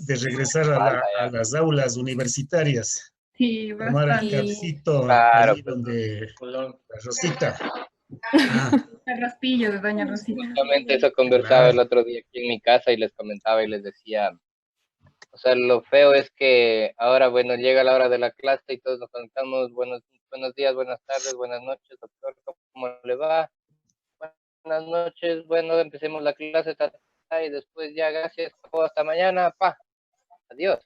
de regresar a las aulas universitarias. Sí, Tomar el bastante. cafecito Claro, ahí donde la Rosita. El raspillo de doña Rosita. justamente eso conversaba el otro día aquí en mi casa y les comentaba y les decía, o sea, lo feo es que ahora, bueno, llega la hora de la clase y todos nos conectamos, buenos días, buenas tardes, buenas noches, doctor, ¿cómo le va? Buenas noches, bueno, empecemos la clase y después ya, gracias, hasta mañana, adiós.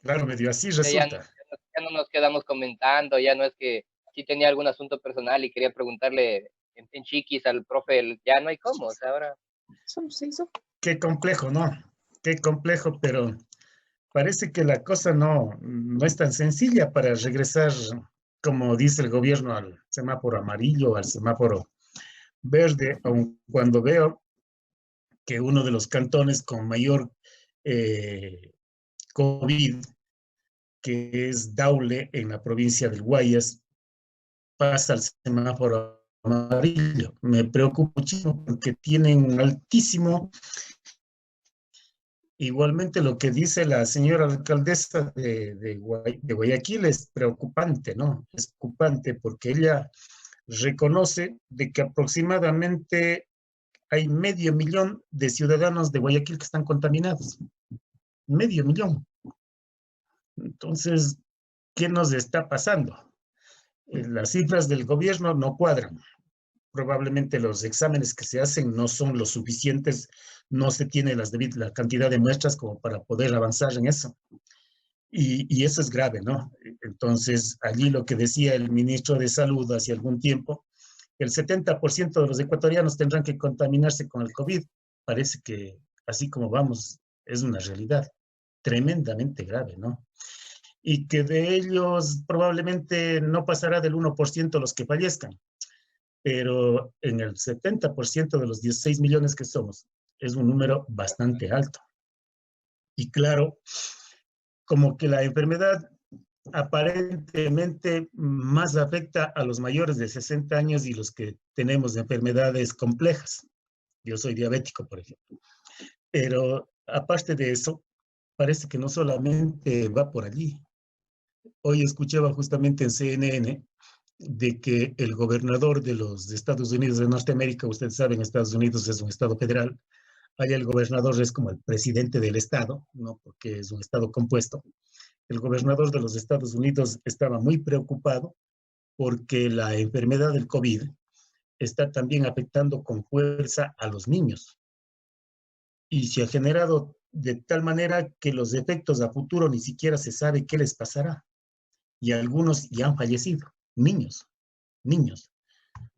Claro, medio así O sea, resulta. ya no nos quedamos comentando, ya no es que si tenía algún asunto personal y quería preguntarle en chiquis al profe, ya no hay cómo, o sea, ahora... Qué complejo, ¿no? Qué complejo, pero parece que la cosa no es tan sencilla para regresar, como dice el gobierno, al semáforo amarillo, al semáforo verde, aun cuando veo que uno de los cantones con mayor COVID, que es Daule, en la provincia del Guayas, pasa al semáforo amarillo. Me preocupa muchísimo porque tienen un altísimo. Igualmente lo que dice la señora alcaldesa de Guayaquil es preocupante, ¿no? Es preocupante porque ella reconoce de que aproximadamente hay 500.000 de ciudadanos de Guayaquil que están contaminados. 500.000. Entonces, ¿qué nos está pasando? Las cifras del gobierno no cuadran. Probablemente los exámenes que se hacen no son lo suficientes, no se tiene la cantidad de muestras como para poder avanzar en eso. Y eso es grave, ¿no? Entonces, allí lo que decía el ministro de Salud hace algún tiempo, el 70% de los ecuatorianos tendrán que contaminarse con el COVID. Parece que así como vamos, es una realidad tremendamente grave, ¿no? Y que de ellos probablemente no pasará del 1% los que fallezcan, pero en el 70% de los 16 millones que somos, es un número bastante alto. Y claro, como que la enfermedad aparentemente más afecta a los mayores de 60 años y los que tenemos enfermedades complejas. Yo soy diabético, por ejemplo. Pero aparte de eso, parece que no solamente va por allí. Hoy escuchaba justamente en CNN de que el gobernador de los Estados Unidos de Norteamérica, ustedes saben, Estados Unidos es un estado federal, allá el gobernador es como el presidente del estado, ¿no? Porque es un estado compuesto. El gobernador de los Estados Unidos estaba muy preocupado porque la enfermedad del COVID está también afectando con fuerza a los niños y se ha generado de tal manera que los efectos a futuro ni siquiera se sabe qué les pasará y algunos ya han fallecido, niños,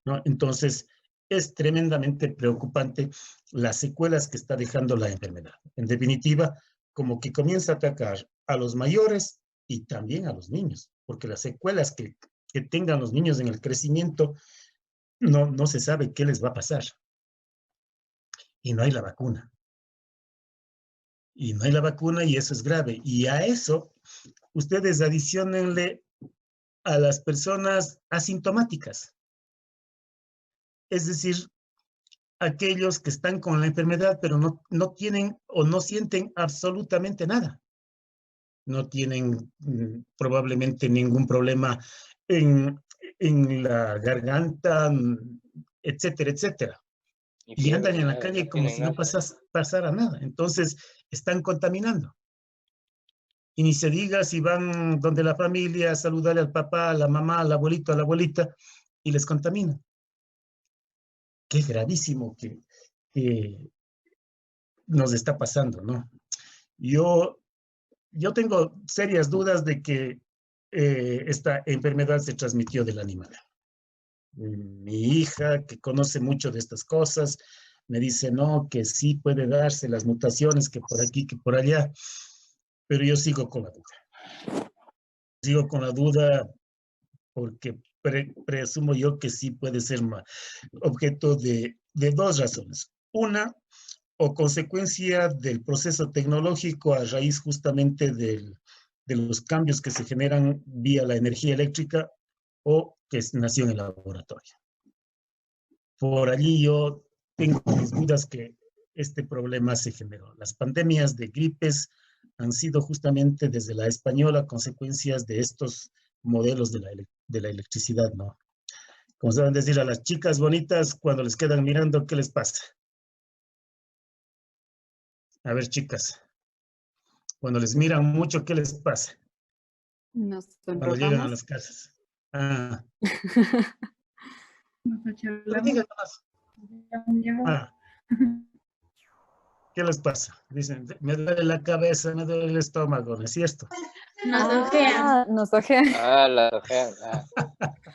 ¿no? Entonces, es tremendamente preocupante las secuelas que está dejando la enfermedad. En definitiva, como que comienza a atacar a los mayores y también a los niños, porque las secuelas que tengan los niños en el crecimiento, no se sabe qué les va a pasar. Y no hay la vacuna. Y no hay la vacuna y eso es grave. Y a eso, ustedes adiciónenle a las personas asintomáticas. Es decir, aquellos que están con la enfermedad, pero no tienen o no sienten absolutamente nada. No tienen probablemente ningún problema en, en la garganta, etcétera, etcétera. Y andan en la calle como si no pasara nada. Entonces, están contaminando. Y ni se diga si van donde la familia a saludarle al papá, a la mamá, al abuelito, a la abuelita, y les contaminan. Qué gravísimo que nos está pasando, ¿no? Yo tengo serias dudas de que esta enfermedad se transmitió del animal. Mi hija, que conoce mucho de estas cosas, me dice, no, que sí puede darse las mutaciones, que por aquí, que por allá, pero yo sigo con la duda. Sigo con la duda porque presumo yo que sí puede ser objeto de dos razones. Una, o consecuencia del proceso tecnológico a raíz justamente de los cambios que se generan vía la energía eléctrica o que nació en el laboratorio. Por allí yo tengo mis dudas que este problema se generó. Las pandemias de gripes han sido justamente desde la española consecuencias de estos modelos de la electricidad, ¿no? Como saben decir a las chicas bonitas cuando les quedan mirando, ¿qué les pasa? A ver, chicas, cuando les miran mucho, ¿qué les pasa? Nos Cuando llegan a sonrojamos. las casas. Ah, Nos pero achoramos. digan más. Llegó. Ah, ¿qué les pasa? Dicen, me duele la cabeza, me duele el estómago, ¿no es cierto? Nos ojean. Nos ojean. Ah, la ojean. Ah.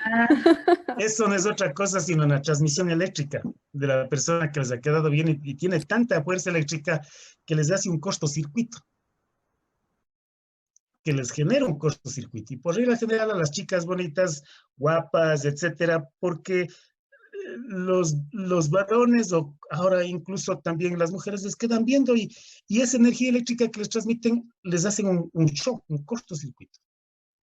Ah, Eso no es otra cosa sino una transmisión eléctrica de la persona que les ha quedado bien y tiene tanta fuerza eléctrica que les hace un cortocircuito, que les genera un cortocircuito. Y por regla general a las chicas bonitas, guapas, etcétera, porque los varones o ahora incluso también las mujeres les quedan viendo y esa energía eléctrica que les transmiten les hacen un shock, un cortocircuito.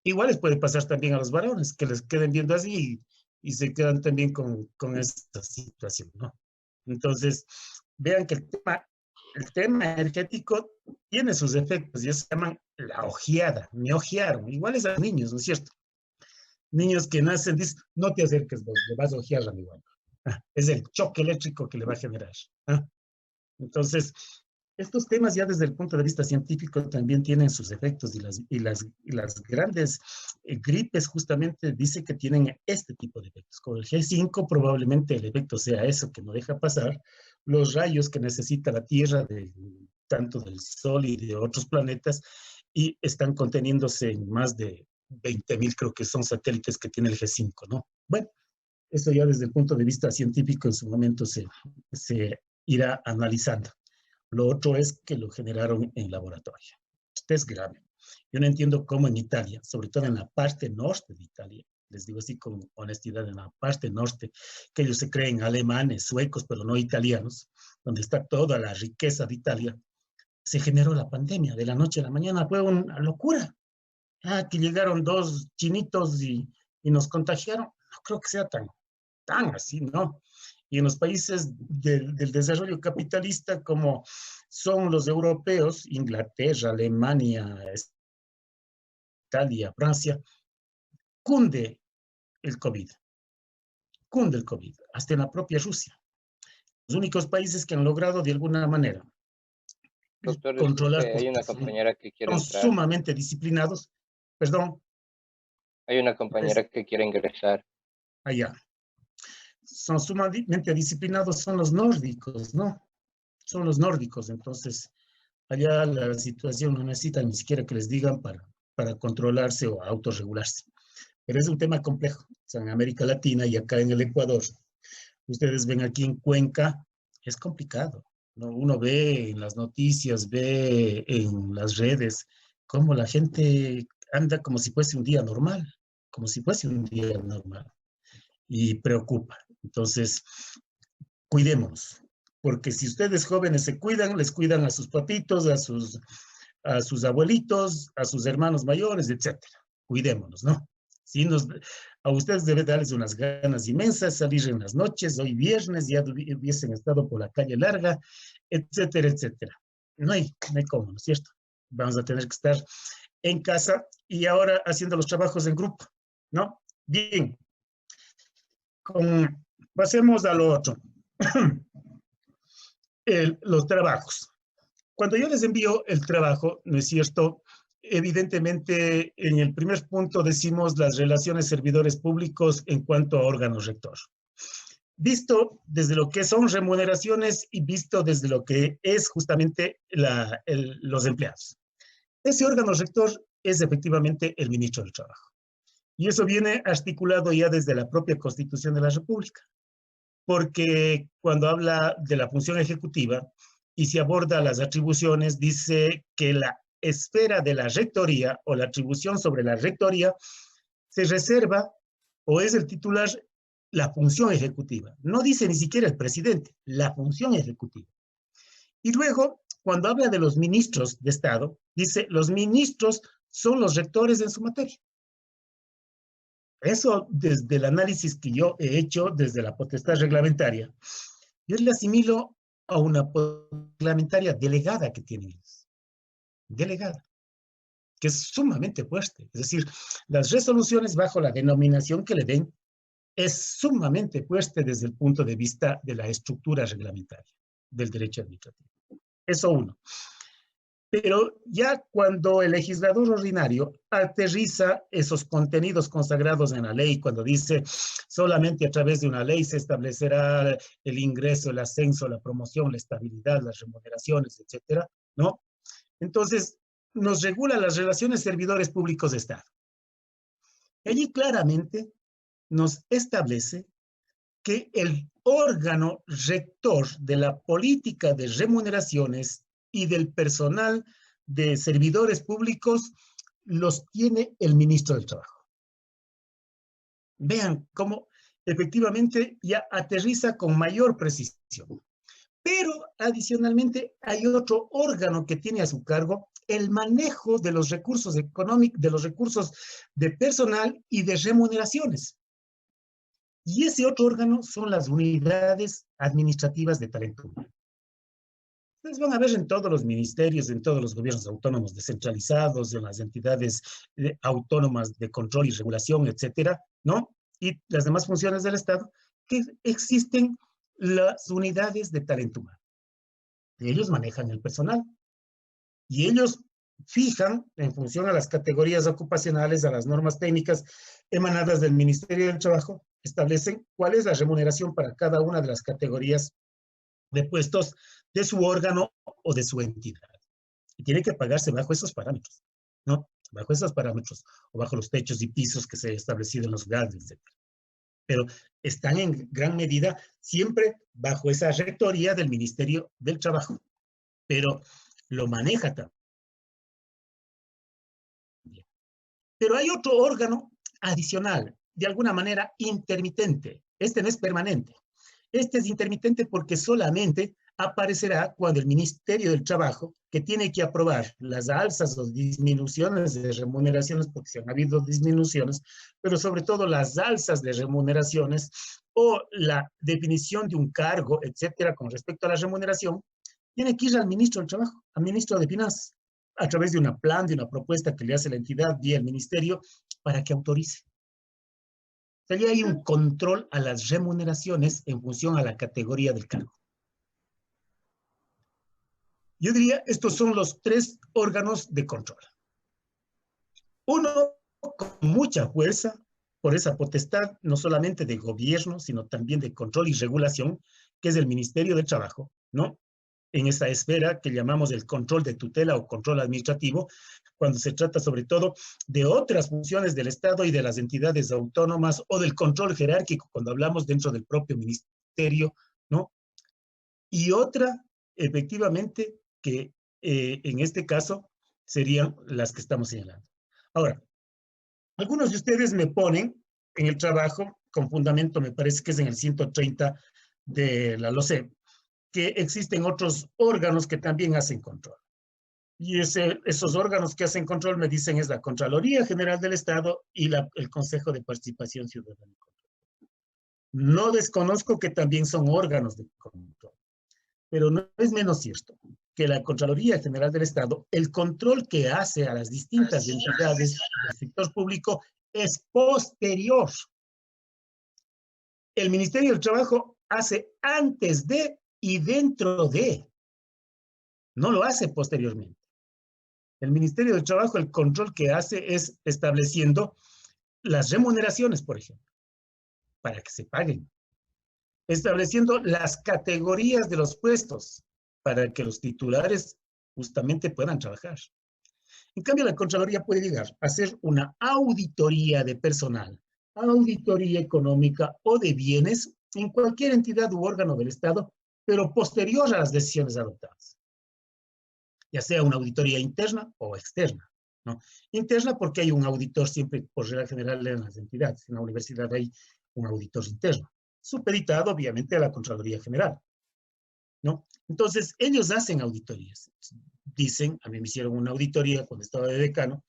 Igual les puede pasar también a los varones, que les queden viendo así y se quedan también con esta situación, ¿no? Entonces, vean que el tema energético tiene sus efectos y eso se llaman la ojeada, me ojearon, igual es a los niños, ¿no es cierto? Niños que nacen, dicen, no te acerques vos, le vas a ojear a mi igual. Es el choque eléctrico que le va a generar. ¿Ah? Entonces, estos temas ya desde el punto de vista científico también tienen sus efectos y las grandes gripes justamente dicen que tienen este tipo de efectos. Con el G5 probablemente el efecto sea eso que no deja pasar los rayos que necesita la Tierra tanto del Sol y de otros planetas y están conteniéndose en más de 20.000 creo que son satélites que tiene el G5, ¿no? Bueno, eso ya desde el punto de vista científico en su momento se irá analizando. Lo otro es que lo generaron en laboratorio. Esto es grave. Yo no entiendo cómo en Italia, sobre todo en la parte norte de Italia, les digo así con honestidad, en la parte norte, que ellos se creen alemanes, suecos, pero no italianos, donde está toda la riqueza de Italia, se generó la pandemia de la noche a la mañana. Fue una locura. Ah, que llegaron dos chinitos y nos contagiaron. No creo que sea tan así, ¿no? Y en los países del desarrollo capitalista como son los europeos, Inglaterra, Alemania, Italia, Francia, cunde el COVID, cunde el COVID, hasta en la propia Rusia. Los únicos países que han logrado de alguna manera Doctor, controlar disculpe, hay una compañera que quiere son entrar. sumamente disciplinados, perdón, Hay una compañera que quiere ingresar. allá, son sumamente disciplinados, son los nórdicos, ¿no? Son los nórdicos, entonces allá la situación no necesita ni siquiera que les digan para controlarse o autorregularse. Pero es un tema complejo. O sea, en América Latina y acá en el Ecuador, ustedes ven aquí en Cuenca, es complicado, ¿no? Uno ve en las noticias, ve en las redes, cómo la gente anda como si fuese un día normal, como si fuese un día normal. Y preocupa. Entonces, cuidémonos, porque si ustedes jóvenes se cuidan, les cuidan a sus papitos, a sus abuelitos, a sus hermanos mayores, etcétera. Cuidémonos, ¿no? Si a ustedes debe darles unas ganas inmensas, salir en las noches, hoy viernes, ya hubiesen estado por la calle larga, etcétera, etcétera. No hay cómo, ¿no es cierto? Vamos a tener que estar en casa y ahora haciendo los trabajos en grupo, ¿no? Bien. Pasemos a lo otro. Los trabajos. Cuando yo les envío el trabajo, ¿no es cierto? Evidentemente, en el primer punto decimos las relaciones servidores públicos en cuanto a órganos rector. Visto desde lo que son remuneraciones y visto desde lo que es justamente los empleados. Ese órgano rector es efectivamente el ministro del Trabajo. Y eso viene articulado ya desde la propia Constitución de la República. Porque cuando habla de la función ejecutiva y se aborda las atribuciones, dice que la esfera de la rectoría o la atribución sobre la rectoría se reserva o es el titular la función ejecutiva. No dice ni siquiera el presidente, la función ejecutiva. Y luego, cuando habla de los ministros de Estado, dice los ministros son los rectores en su materia. Eso desde el análisis que yo he hecho desde la potestad reglamentaria, yo le asimilo a una reglamentaria delegada que tienen ellos. Delegada, que es sumamente fuerte. Es decir, las resoluciones bajo la denominación que le den es sumamente fuerte desde el punto de vista de la estructura reglamentaria del derecho administrativo. Eso uno. Pero ya cuando el legislador ordinario aterriza esos contenidos consagrados en la ley, cuando dice solamente a través de una ley se establecerá el ingreso, el ascenso, la promoción, la estabilidad, las remuneraciones, etcétera, ¿no? Entonces, nos regula las relaciones servidores públicos de Estado. Allí claramente nos establece que el órgano rector de la política de remuneraciones y del personal de servidores públicos los tiene el ministro del Trabajo. Vean cómo efectivamente ya aterriza con mayor precisión. Pero adicionalmente hay otro órgano que tiene a su cargo el manejo de los recursos económicos, de los recursos de personal y de remuneraciones. Y ese otro órgano son las unidades administrativas de talento humano. Ustedes van a ver en todos los ministerios, en todos los gobiernos autónomos descentralizados, en las entidades autónomas de control y regulación, etcétera, ¿no? Y las demás funciones del Estado, que existen las unidades de talento humano. Ellos manejan el personal. Y ellos fijan, en función a las categorías ocupacionales, a las normas técnicas emanadas del Ministerio del Trabajo, establecen cuál es la remuneración para cada una de las categorías de puestos de su órgano o de su entidad. Y tiene que pagarse bajo esos parámetros, ¿no? Bajo esos parámetros, o bajo los techos y pisos que se han establecido en los GAD, etc. Pero están en gran medida siempre bajo esa rectoría del Ministerio del Trabajo. Pero lo maneja también. Pero hay otro órgano adicional, de alguna manera intermitente. Este no es permanente. Este es intermitente porque solamente aparecerá cuando el Ministerio del Trabajo, que tiene que aprobar las alzas o disminuciones de remuneraciones, porque si han habido disminuciones, pero sobre todo las alzas de remuneraciones o la definición de un cargo, etcétera, con respecto a la remuneración, tiene que ir al ministro del Trabajo, al ministro de Finanzas, a través de un plan, de una propuesta que le hace la entidad vía el ministerio para que autorice. O sea, ya hay un control a las remuneraciones en función a la categoría del cargo. Yo diría, estos son los tres órganos de control. Uno con mucha fuerza, por esa potestad, no solamente de gobierno, sino también de control y regulación, que es el Ministerio del Trabajo, ¿no? En esa esfera que llamamos el control de tutela o control administrativo, cuando se trata sobre todo de otras funciones del Estado y de las entidades autónomas o del control jerárquico, cuando hablamos dentro del propio ministerio, ¿no? Y otra, efectivamente, que en este caso serían las que estamos señalando. Ahora, algunos de ustedes me ponen en el trabajo, con fundamento, me parece que es en el 130 de la LOCEP, que existen otros órganos que también hacen control. Y esos órganos que hacen control, me dicen, es la Contraloría General del Estado y el Consejo de Participación Ciudadana. No desconozco que también son órganos de control, pero no es menos cierto que la Contraloría General del Estado, el control que hace a las distintas entidades del sector público es posterior. El Ministerio del Trabajo hace antes de y dentro de, no lo hace posteriormente. El Ministerio del Trabajo, el control que hace es estableciendo las remuneraciones, por ejemplo, para que se paguen. Estableciendo las categorías de los puestos para que los titulares justamente puedan trabajar. En cambio, la Contraloría puede llegar a hacer una auditoría de personal, auditoría económica o de bienes en cualquier entidad u órgano del Estado, pero posterior a las decisiones adoptadas. Ya sea una auditoría interna o externa, ¿no? Interna porque hay un auditor siempre, por regla general, en las entidades. En la universidad hay un auditor interno, supeditado obviamente a la Contraloría General, ¿no? Entonces, ellos hacen auditorías. Dicen, a mí me hicieron una auditoría cuando estaba de decano,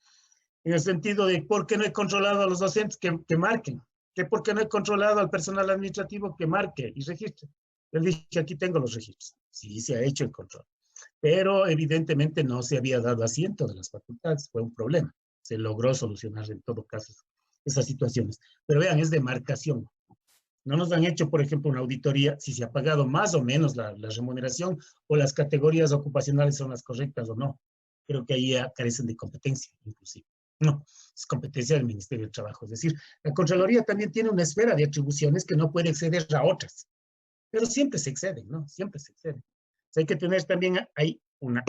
en el sentido de por qué no he controlado a los docentes que marquen, que por qué no he controlado al personal administrativo que marque y registre. Les dije, aquí tengo los registros. Sí se ha hecho el control. Pero evidentemente no se había dado asiento de las facultades, fue un problema. Se logró solucionar en todo caso esas situaciones. Pero vean, es de marcación. No nos han hecho, por ejemplo, una auditoría si se ha pagado más o menos la remuneración o las categorías ocupacionales son las correctas o no. Creo que ahí ya carecen de competencia, inclusive. No, es competencia del Ministerio de Trabajo. Es decir, la Contraloría también tiene una esfera de atribuciones que no puede exceder a otras, pero siempre se exceden, ¿no? Siempre se exceden. O sea, hay que tener también ahí una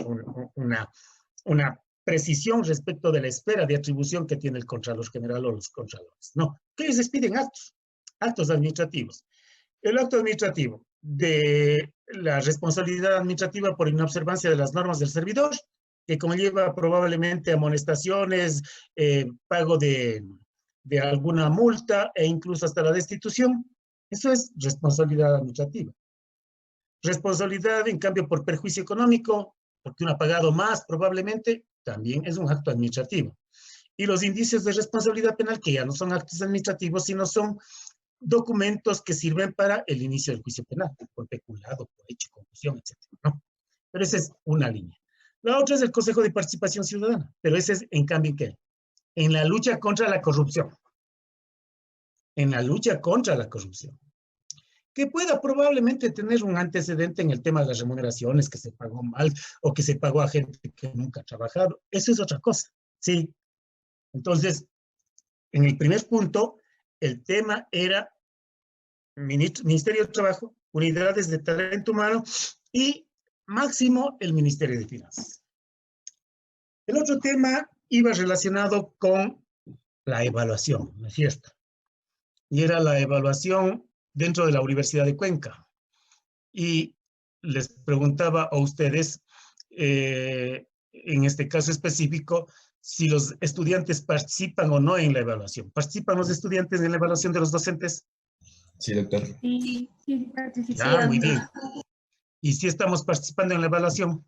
precisión respecto de la esfera de atribución que tiene el Contralor General o los Contralores. No, que ellos les piden actos administrativos. El acto administrativo de la responsabilidad administrativa por inobservancia de las normas del servidor, que conlleva probablemente amonestaciones, pago de alguna multa e incluso hasta la destitución. Eso es responsabilidad administrativa. Responsabilidad, en cambio, por perjuicio económico, porque uno ha pagado más probablemente, también es un acto administrativo. Y los indicios de responsabilidad penal, que ya no son actos administrativos, sino son documentos que sirven para el inicio del juicio penal, por peculado, por hecho, confusión, etc., ¿no? Pero esa es una línea. La otra es el Consejo de Participación Ciudadana, pero ese es, en cambio, ¿qué? En la lucha contra la corrupción. En la lucha contra la corrupción. Que pueda probablemente tener un antecedente en el tema de las remuneraciones, que se pagó mal o que se pagó a gente que nunca ha trabajado. Eso es otra cosa, ¿sí? Entonces, en el primer punto, el tema era Ministerio de Trabajo, unidades de talento humano y máximo el Ministerio de Finanzas. El otro tema iba relacionado con la evaluación, ¿no es cierto? Y era la evaluación dentro de la Universidad de Cuenca. Y les preguntaba a ustedes, en este caso específico, si los estudiantes participan o no en la evaluación. ¿Participan los estudiantes en la evaluación de los docentes? Sí, doctor. Sí, participé. Ya, muy bien. ¿Y si estamos participando en la evaluación?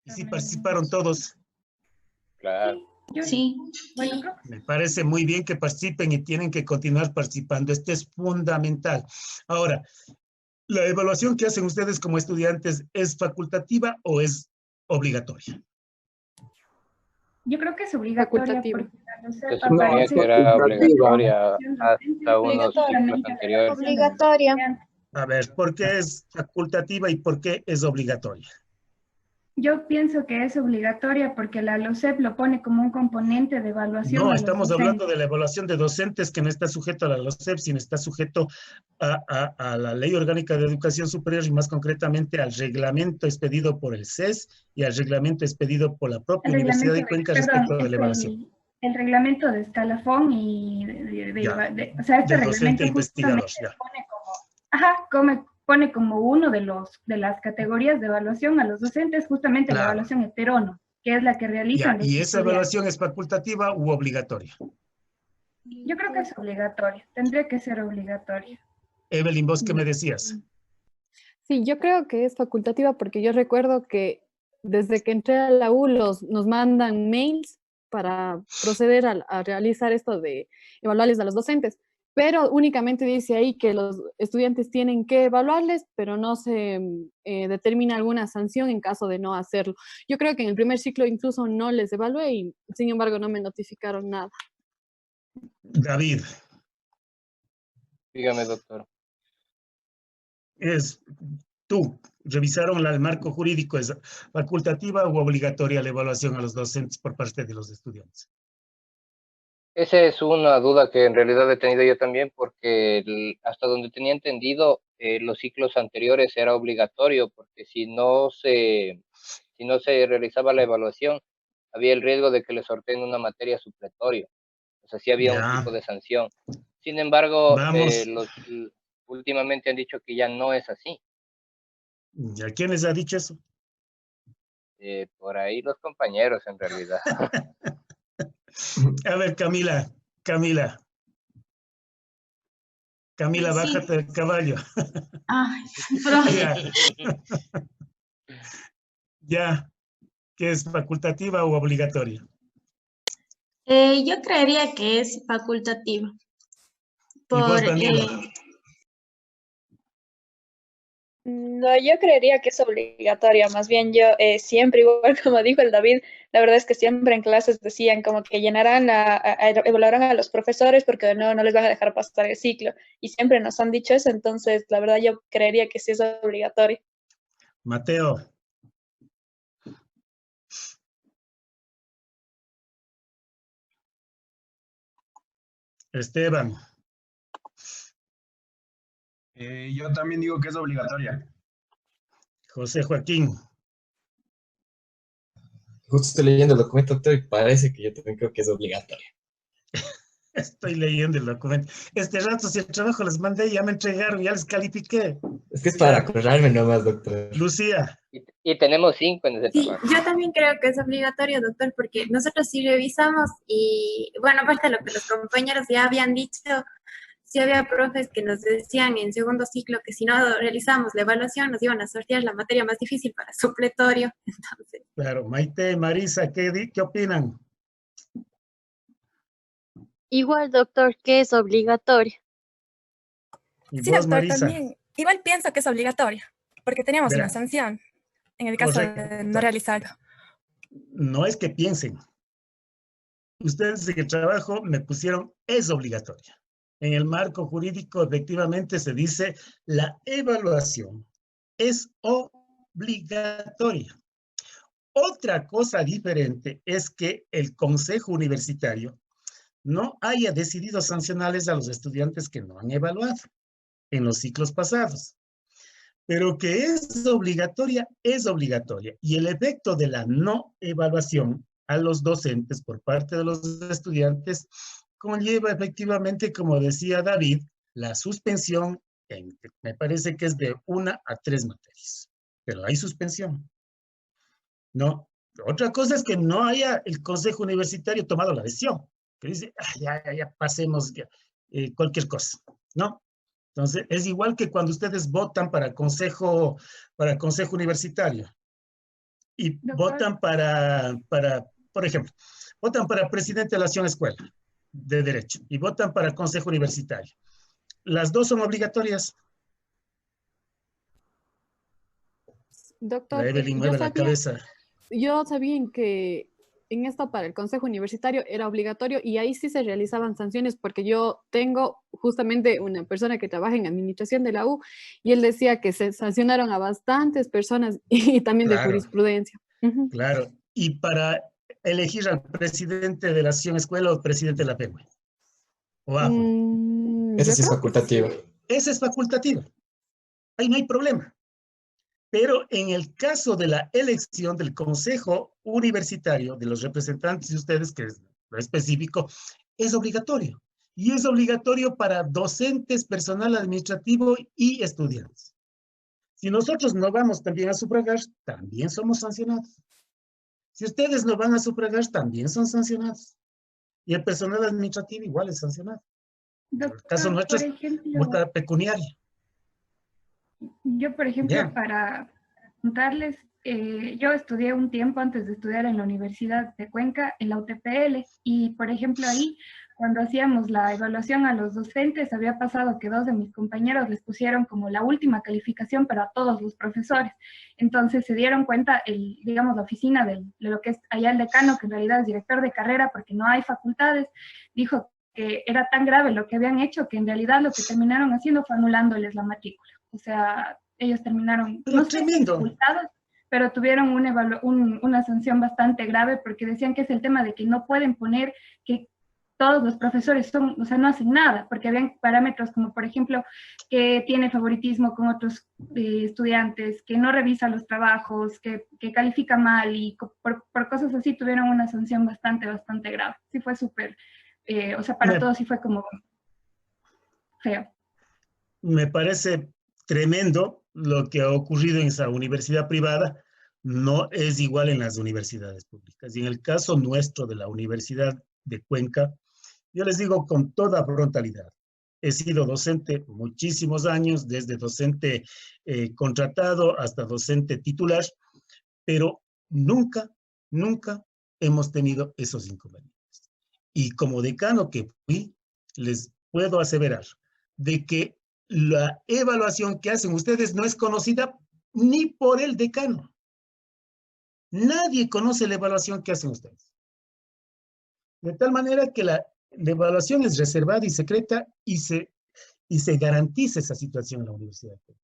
¿Y si participaron todos? Claro. Sí. Bueno, creo que Me parece muy bien que participen y tienen que continuar participando. Esto es fundamental. Ahora, ¿la evaluación que hacen ustedes como estudiantes es facultativa o es obligatoria? yo creo que es obligatoria Facultativa. porque la Se LOCEP suponía aparece que era obligatoria hasta unos Obligatoria. ciclos anteriores. Obligatoria. A ver, ¿por qué es facultativa y por qué es obligatoria? Yo pienso que es obligatoria porque la LOCEP lo pone como un componente de evaluación. No, a los estamos docentes. hablando de la evaluación de docentes que no está sujeto a la LOCEP, sino está sujeto a la Ley Orgánica de Educación Superior y más concretamente al reglamento expedido por el CES y al reglamento expedido por la propia El Universidad de reglamento Cuenca perdón, respecto de la es evaluación. el reglamento de escalafón y Ya, o sea, este del docente reglamento investigador, justamente ya. pone como uno de las categorías de evaluación a los docentes justamente la Claro. evaluación heterono, que es la que realizan Ya, los ¿y esa estudiantes. evaluación es facultativa u obligatoria? Yo creo que es obligatoria, tendría que ser obligatoria. Evelyn, ¿vos qué me decías? Sí, yo creo que es facultativa porque yo recuerdo que desde que entré a la U nos mandan mails para proceder a realizar esto de evaluarles a los docentes, pero únicamente dice ahí que los estudiantes tienen que evaluarles, pero no se determina alguna sanción en caso de no hacerlo. Yo creo que en el primer ciclo incluso no les evalué y sin embargo no me notificaron nada. David, Dígame, doctor. ¿revisaron el marco jurídico? ¿Es facultativa u obligatoria la evaluación a los docentes por parte de los estudiantes? Esa es una duda que en realidad he tenido yo también, porque hasta donde tenía entendido, los ciclos anteriores era obligatorio, porque si no se realizaba la evaluación, había el riesgo de que le sorteen una materia supletoria. O sea, sí había un Ya, tipo de sanción. Sin embargo, vamos. últimamente han dicho que ya no es así. ¿A quién les ha dicho eso? Por ahí los compañeros, en realidad. A ver, Camila, Sí. bájate del caballo. Ay, profe. Ya, ya, ¿qué es facultativa u obligatoria? Yo creería que es facultativa. ¿Y vos, Por, Daniela? No, yo creería que es obligatoria, más bien yo siempre, igual como dijo el David, la verdad es que siempre en clases decían como que llenarán, evaluarán a los profesores porque no les van a dejar pasar el ciclo, y siempre nos han dicho eso, entonces la verdad yo creería que sí es obligatorio. Mateo. Esteban. Yo también digo que es obligatoria. José Joaquín. Justo estoy leyendo el documento doctor, y parece que yo también creo que es obligatorio. Estoy leyendo el documento. Este rato, si el trabajo les mandé, ya me entregaron, ya les califiqué. Es que es para acordarme nomás, doctor. Lucía. Y tenemos 5 en ese Sí, trabajo. yo también creo que es obligatorio, doctor, porque nosotros sí revisamos y, bueno, aparte de lo que los compañeros ya habían dicho, sí había profes que nos decían en segundo ciclo que si no realizamos la evaluación nos iban a sortear la materia más difícil para supletorio. Entonces, Claro, Maite, Marisa, ¿qué opinan? Igual, doctor, que es obligatorio. Y Sí, vos, doctor, Marisa. también. Igual pienso que es obligatorio, porque teníamos Verá. una sanción en el caso de Correcto. no realizarlo. No es que piensen. Ustedes en el trabajo me pusieron es obligatoria. En el marco jurídico efectivamente se dice la evaluación es obligatoria. Otra cosa diferente es que el Consejo Universitario no haya decidido sancionarles a los estudiantes que no han evaluado en los ciclos pasados. Pero que es obligatoria, es obligatoria. Y el efecto de la no evaluación a los docentes por parte de los estudiantes conlleva efectivamente, como decía David, la suspensión, me parece que es de 1 a 3 materias. Pero hay suspensión. No. Otra cosa es que no haya el Consejo Universitario tomado la decisión, que dice, ya pasemos cualquier cosa, ¿no? Entonces, es igual que cuando ustedes votan para consejo universitario y votan por ejemplo, votan para presidente de la Nación Escuela de Derecho y votan para consejo universitario. Las dos son obligatorias. Doctor, La Evelyn mueve la cabeza. Yo sabía que en esto para el Consejo Universitario era obligatorio y ahí sí se realizaban sanciones porque yo tengo justamente una persona que trabaja en administración de la U y él decía que se sancionaron a bastantes personas y también de jurisprudencia. Claro, y para elegir al presidente de la Nación Escuela o presidente de la PEGUE. O APU. Esa sí es facultativa. Esa es facultativa. Ahí no hay problema. Pero en el caso de la elección del Consejo Universitario, de los representantes de ustedes, que es lo específico, es obligatorio. Y es obligatorio para docentes, personal administrativo y estudiantes. Si nosotros no vamos también a sufragar, también somos sancionados. Si ustedes no van a sufragar, también son sancionados. Y el personal administrativo igual es sancionado. Doctor, el caso nuestro es multa pecuniaria. Yo, por ejemplo, para contarles, yo estudié un tiempo antes de estudiar en la Universidad de Cuenca, en la UTPL, y por ejemplo ahí, cuando hacíamos la evaluación a los docentes, había pasado que 2 de mis compañeros les pusieron como la última calificación, pero a todos los profesores. Entonces se dieron cuenta, digamos, la oficina de lo que es allá el decano, que en realidad es director de carrera, porque no hay facultades, dijo que era tan grave lo que habían hecho que en realidad lo que terminaron haciendo fue anulándoles la matrícula. O sea, ellos terminaron, no sé, expulsados, pero tuvieron una sanción bastante grave porque decían que es el tema de que no pueden poner que todos los profesores son, o sea, no hacen nada, porque habían parámetros como, por ejemplo, que tiene favoritismo con otros estudiantes, que no revisa los trabajos, que califica mal y por cosas así tuvieron una sanción bastante grave. Sí fue súper, o sea, para todos sí fue como feo. Me parece tremendo lo que ha ocurrido en esa universidad privada. No es igual en las universidades públicas. Y en el caso nuestro de la Universidad de Cuenca, yo les digo con toda frontalidad, he sido docente muchísimos años, desde docente contratado hasta docente titular, pero nunca hemos tenido esos inconvenientes. Y como decano que fui, les puedo aseverar de que la evaluación que hacen ustedes no es conocida ni por el decano. Nadie conoce la evaluación que hacen ustedes. De tal manera que la evaluación es reservada y secreta y se garantiza esa situación en la Universidad de Cuenca.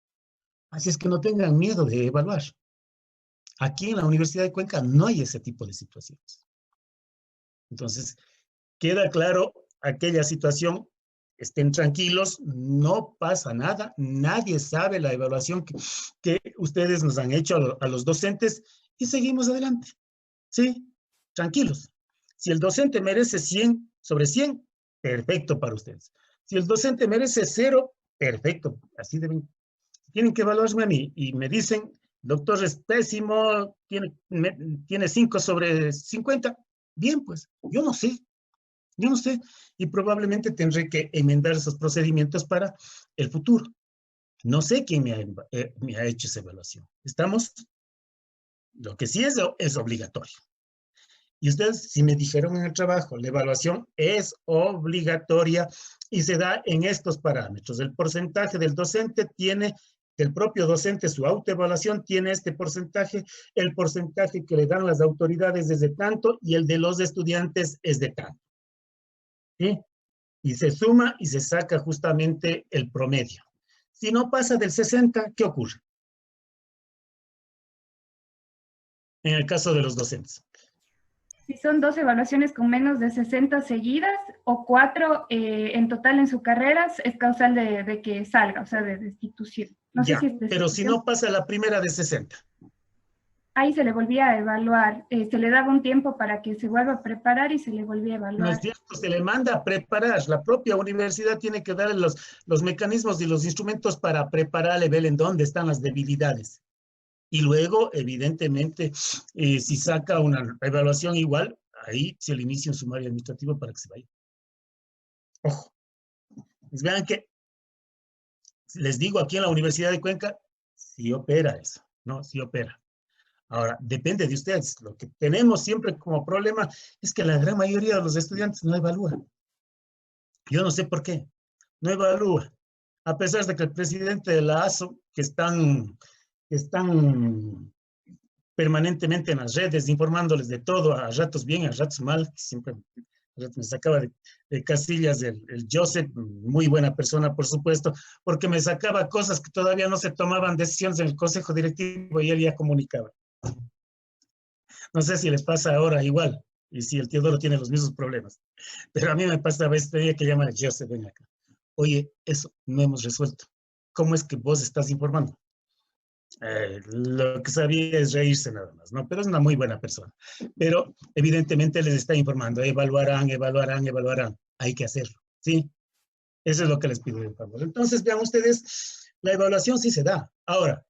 Así es que no tengan miedo de evaluar. Aquí en la Universidad de Cuenca no hay ese tipo de situaciones. Entonces, queda claro aquella situación, estén tranquilos, no pasa nada, nadie sabe la evaluación que ustedes nos han hecho a los docentes y seguimos adelante. Sí, tranquilos. Si el docente merece 100 sobre 100, perfecto para ustedes. Si el docente merece 0, perfecto, así deben. Tienen que evaluarme a mí y me dicen, doctor, es pésimo, tiene 5 sobre 50. Bien, pues, yo no sé, y probablemente tendré que enmendar esos procedimientos para el futuro. No sé quién me ha hecho esa evaluación. ¿Estamos? Lo que sí es obligatorio. Y ustedes, si me dijeron en el trabajo, la evaluación es obligatoria y se da en estos parámetros. El porcentaje del docente tiene, del propio docente, su autoevaluación tiene este porcentaje, el porcentaje que le dan las autoridades es de tanto y el de los estudiantes es de tanto. ¿Sí? Y se suma y se saca justamente el promedio. Si no pasa del 60, ¿qué ocurre? En el caso de los docentes. Si son 2 evaluaciones con menos de 60 seguidas o 4 en total en su carrera, es causal de que salga, o sea, de destitución. No Ya, sé si es pero si no pasa la primera de 60. Ahí se le volvía a evaluar, se le daba un tiempo para que se vuelva a preparar y se le volvía a evaluar. No es cierto, se le manda a preparar. La propia universidad tiene que darle los mecanismos y los instrumentos para prepararle, ver en dónde están las debilidades. Y luego, evidentemente, si saca una evaluación igual, ahí se le inicia un sumario administrativo para que se vaya. Ojo. Pues vean que, les digo, aquí en la Universidad de Cuenca, sí opera eso, ¿no? Sí opera. Ahora, depende de ustedes. Lo que tenemos siempre como problema es que la gran mayoría de los estudiantes no evalúan. Yo no sé por qué. No evalúa. A pesar de que el presidente de la ASO, que están permanentemente en las redes informándoles de todo, a ratos bien, a ratos mal, siempre me sacaba de casillas el Joseph, muy buena persona, por supuesto, porque me sacaba cosas que todavía no se tomaban decisiones en el consejo directivo y él ya comunicaba. No sé si les pasa ahora igual, y si el Teodoro tiene los mismos problemas. Pero a mí me pasa a veces, tenía que llamar a Joseph, ven acá. Oye, eso no hemos resuelto. ¿Cómo es que vos estás informando? Lo que sabía es reírse nada más, ¿no? Pero es una muy buena persona. Pero evidentemente les está informando, evaluarán. Hay que hacerlo, ¿sí? Eso es lo que les pido de favor. Entonces, vean ustedes, la evaluación sí se da. Ahora,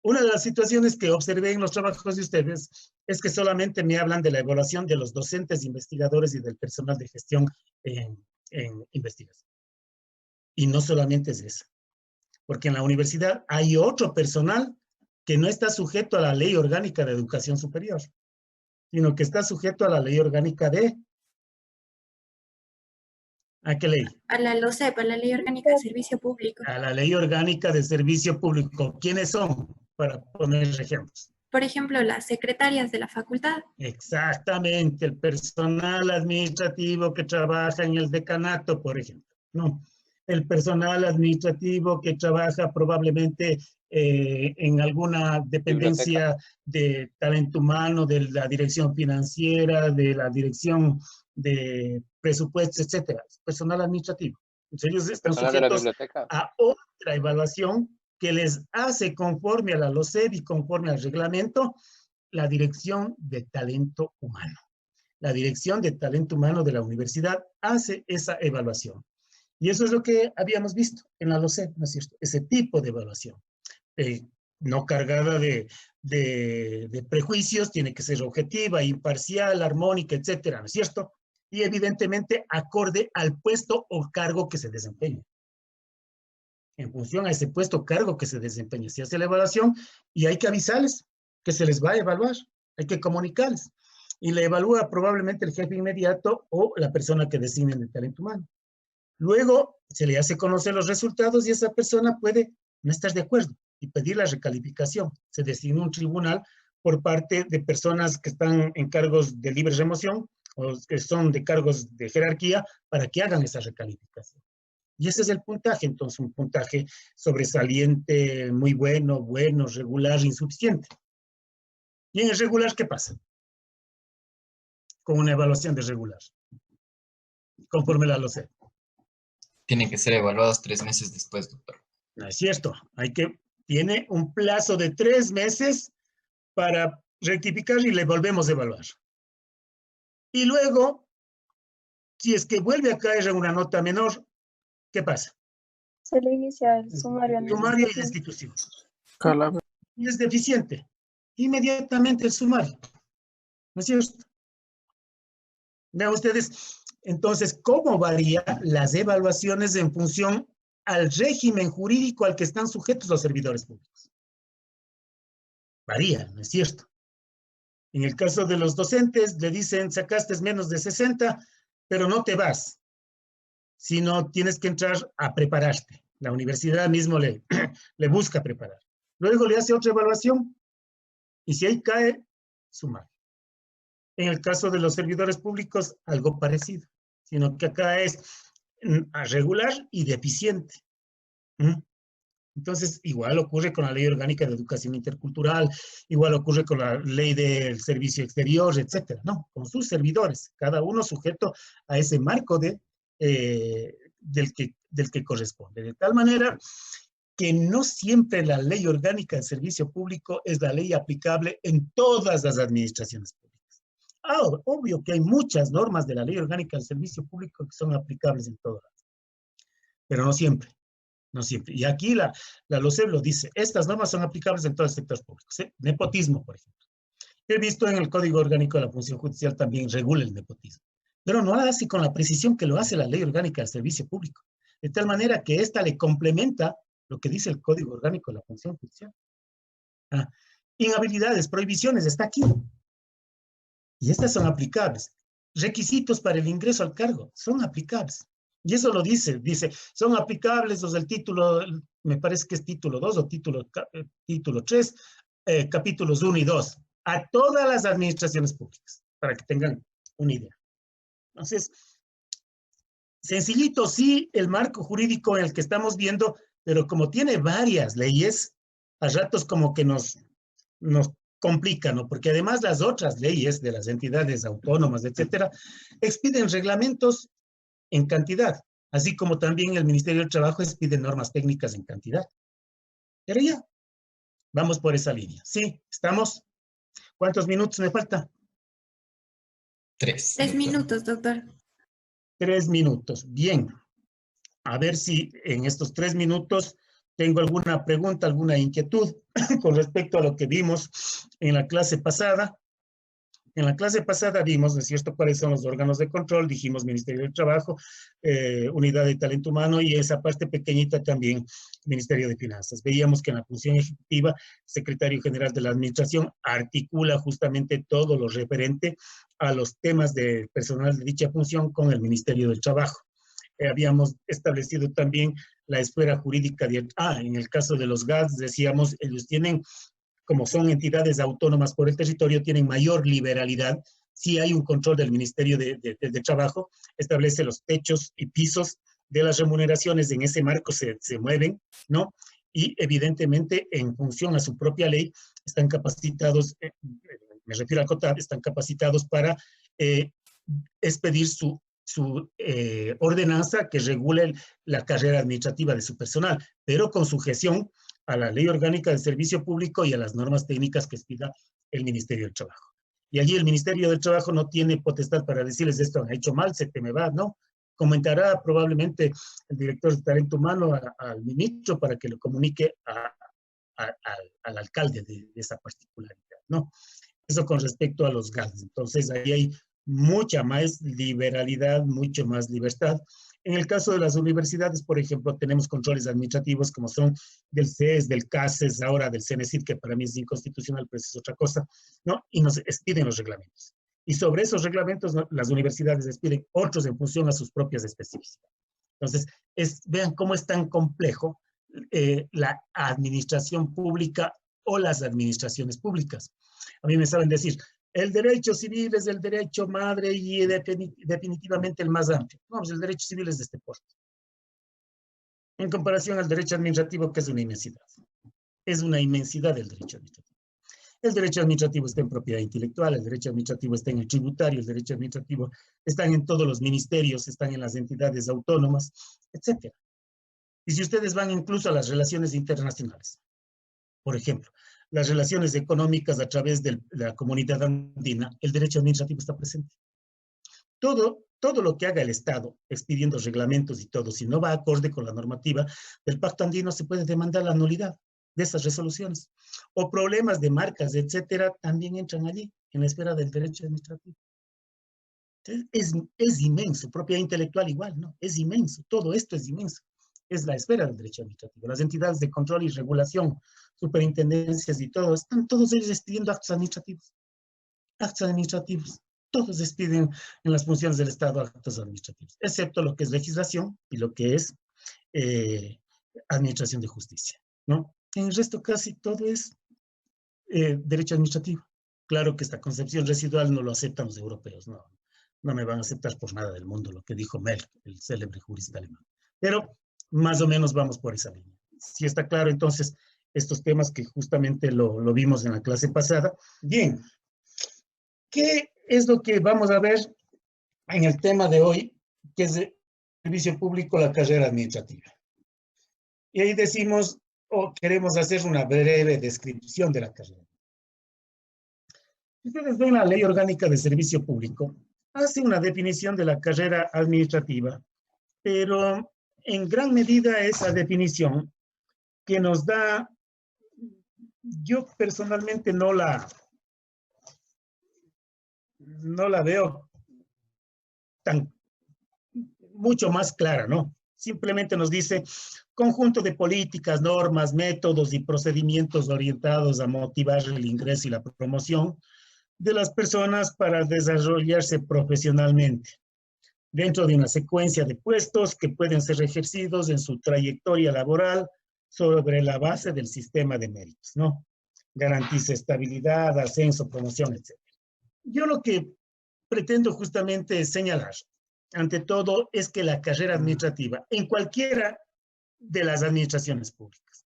una de las situaciones que observé en los trabajos de ustedes es que solamente me hablan de la evaluación de los docentes, investigadores y del personal de gestión en investigación. Y no solamente es eso, porque en la universidad hay otro personal que no está sujeto a la Ley Orgánica de Educación Superior, sino que está sujeto a la Ley Orgánica de... ¿A qué ley? A la LOCEP, a la Ley Orgánica de Servicio Público. A la Ley Orgánica de Servicio Público. ¿Quiénes son? Para poner ejemplos. Por ejemplo, las secretarias de la facultad. Exactamente, el personal administrativo que trabaja en el decanato, por ejemplo. No, el personal administrativo que trabaja probablemente en alguna dependencia de talento humano, de la dirección financiera, de la dirección de presupuestos, etcétera. Personal administrativo. Entonces ellos están sujetos a otra evaluación que les hace conforme a la LOCEP y conforme al reglamento la dirección de talento humano. La dirección de talento humano de la universidad hace esa evaluación. Y eso es lo que habíamos visto en la LOCEP, ¿no es cierto? Ese tipo de evaluación. No cargada de prejuicios, tiene que ser objetiva, imparcial, armónica, etcétera, ¿no es cierto? Y evidentemente acorde al puesto o cargo que se desempeña. En función a ese puesto o cargo que se desempeña, se hace la evaluación y hay que avisarles que se les va a evaluar, hay que comunicarles. Y la evalúa probablemente el jefe inmediato o la persona que designe el talento humano. Luego se le hace conocer los resultados y esa persona puede no estar de acuerdo y pedir la recalificación. Se designa un tribunal por parte de personas que están en cargos de libre remoción o que son de cargos de jerarquía para que hagan esa recalificación. Y ese es el puntaje, entonces un puntaje sobresaliente, muy bueno, bueno, regular, insuficiente. ¿Y en el regular qué pasa? Con una evaluación de regular, conforme la LOCEP. Tienen que ser evaluados 3 meses después, doctor. No es cierto, tiene un plazo de 3 meses para rectificar y le volvemos a evaluar. Y luego, si es que vuelve a caer en una nota menor, ¿qué pasa? Se le inicia el sumario. Sumario y destitución. Y es deficiente. Inmediatamente el sumario. ¿No es cierto? Vean ustedes, entonces, ¿cómo varían las evaluaciones en función al régimen jurídico al que están sujetos los servidores públicos? Varía, ¿no es cierto? En el caso de los docentes, le dicen, sacaste menos de 60, pero no te vas, sino tienes que entrar a prepararte. La universidad mismo le busca preparar. Luego le hace otra evaluación y si ahí cae, sumar. En el caso de los servidores públicos, algo parecido, sino que acá es regular y deficiente. Entonces, igual ocurre con la Ley Orgánica de Educación Intercultural, igual ocurre con la Ley del Servicio Exterior, etcétera, ¿no? Con sus servidores, cada uno sujeto a ese marco del que corresponde. De tal manera que no siempre la Ley Orgánica del Servicio Público es la ley aplicable en todas las administraciones públicas. Obvio que hay muchas normas de la Ley Orgánica del Servicio Público que son aplicables en todo lado, pero no siempre. No siempre. Y aquí la LOCEP lo dice, estas normas son aplicables en todos los sectores públicos. Nepotismo, por ejemplo. He visto en el Código Orgánico de la Función Judicial también regula el nepotismo, pero no lo hace con la precisión que lo hace la Ley Orgánica del Servicio Público, de tal manera que esta le complementa lo que dice el Código Orgánico de la Función Judicial. Inhabilidades, prohibiciones, está aquí. Y estas son aplicables. Requisitos para el ingreso al cargo son aplicables. Y eso lo dice, son aplicables los del título, me parece que es título 2 o título 3, capítulos 1 y 2, a todas las administraciones públicas, para que tengan una idea. Entonces, sencillito sí el marco jurídico en el que estamos viendo, pero como tiene varias leyes, a ratos como que nos complica, ¿no? Porque además las otras leyes de las entidades autónomas, etcétera, expiden reglamentos en cantidad, así como también el Ministerio del Trabajo expide normas técnicas en cantidad. Pero ya, vamos por esa línea. ¿Sí? ¿Estamos? ¿Cuántos minutos me falta? 3. 3 minutos, doctor. 3 minutos. Bien. A ver si en estos 3 minutos tengo alguna pregunta, alguna inquietud con respecto a lo que vimos en la clase pasada. En la clase pasada vimos, ¿no es cierto?, cuáles son los órganos de control, dijimos Ministerio del Trabajo, Unidad de Talento Humano y esa parte pequeñita también Ministerio de Finanzas. Veíamos que en la función ejecutiva, Secretario General de la Administración articula justamente todo lo referente a los temas de personal de dicha función con el Ministerio del Trabajo. Habíamos establecido también la esfera jurídica en el caso de los GADS, decíamos, ellos tienen, como son entidades autónomas por el territorio, tienen mayor liberalidad. Si hay un control del Ministerio de Trabajo, establece los techos y pisos de las remuneraciones, en ese marco se mueven, ¿no? Y evidentemente, en función a su propia ley, están capacitados, me refiero al COTAD, están capacitados para expedir su ordenanza que regule la carrera administrativa de su personal, pero con sujeción a la Ley Orgánica del Servicio Público y a las normas técnicas que expida el Ministerio del Trabajo. Y allí el Ministerio del Trabajo no tiene potestad para decirles esto han hecho mal, se te me va, ¿no? Comentará probablemente el director de Talento Humano al ministro para que lo comunique al alcalde de esa particularidad, ¿no? Eso con respecto a los GADs. Entonces, ahí hay mucha más liberalidad, mucho más libertad. En el caso de las universidades, por ejemplo, tenemos controles administrativos como son del CES, del CASES, ahora del CENESID, que para mí es inconstitucional, pero es otra cosa, ¿no? Y nos expiden los reglamentos. Y sobre esos reglamentos, ¿no?, las universidades expiden otros en función a sus propias especificidades. Entonces, vean cómo es tan complejo la administración pública o las administraciones públicas. A mí me saben decir, el derecho civil es el derecho madre y definitivamente el más amplio. No, pues el derecho civil es de este porte. En comparación al derecho administrativo, que es una inmensidad. Es una inmensidad el derecho administrativo. El derecho administrativo está en propiedad intelectual, el derecho administrativo está en el tributario, el derecho administrativo está en todos los ministerios, están en las entidades autónomas, etc. Y si ustedes van incluso a las relaciones internacionales, por ejemplo, las relaciones económicas a través de la comunidad andina, el derecho administrativo está presente. Todo lo que haga el Estado, expidiendo reglamentos y todo, si no va acorde con la normativa del Pacto Andino, se puede demandar la nulidad de esas resoluciones. O problemas de marcas, etcétera, también entran allí, en la esfera del derecho administrativo. Entonces, es inmenso, propiedad intelectual igual, ¿no? Es inmenso, todo esto es inmenso. Es la esfera del derecho administrativo. Las entidades de control y regulación, superintendencias y todo, están todos ellos expidiendo actos administrativos. Actos administrativos. Todos despiden en las funciones del Estado actos administrativos, excepto lo que es legislación y lo que es administración de justicia, ¿no? En el resto casi todo es derecho administrativo. Claro que esta concepción residual no lo aceptan los europeos, no me van a aceptar por nada del mundo lo que dijo Melk, el célebre jurista alemán. Pero más o menos vamos por esa línea. Si está claro, entonces, estos temas que justamente lo vimos en la clase pasada. Bien, ¿qué es lo que vamos a ver en el tema de hoy, que es el servicio público, la carrera administrativa? Y ahí decimos, o queremos hacer una breve descripción de la carrera. Ustedes ven la Ley Orgánica de Servicio Público, hace una definición de la carrera administrativa, pero en gran medida esa definición que nos da, yo personalmente no la veo mucho más clara, ¿no? Simplemente nos dice conjunto de políticas, normas, métodos y procedimientos orientados a motivar el ingreso y la promoción de las personas para desarrollarse profesionalmente dentro de una secuencia de puestos que pueden ser ejercidos en su trayectoria laboral sobre la base del sistema de méritos, ¿no? Garantiza estabilidad, ascenso, promoción, etc. Yo lo que pretendo justamente señalar, ante todo, es que la carrera administrativa, en cualquiera de las administraciones públicas,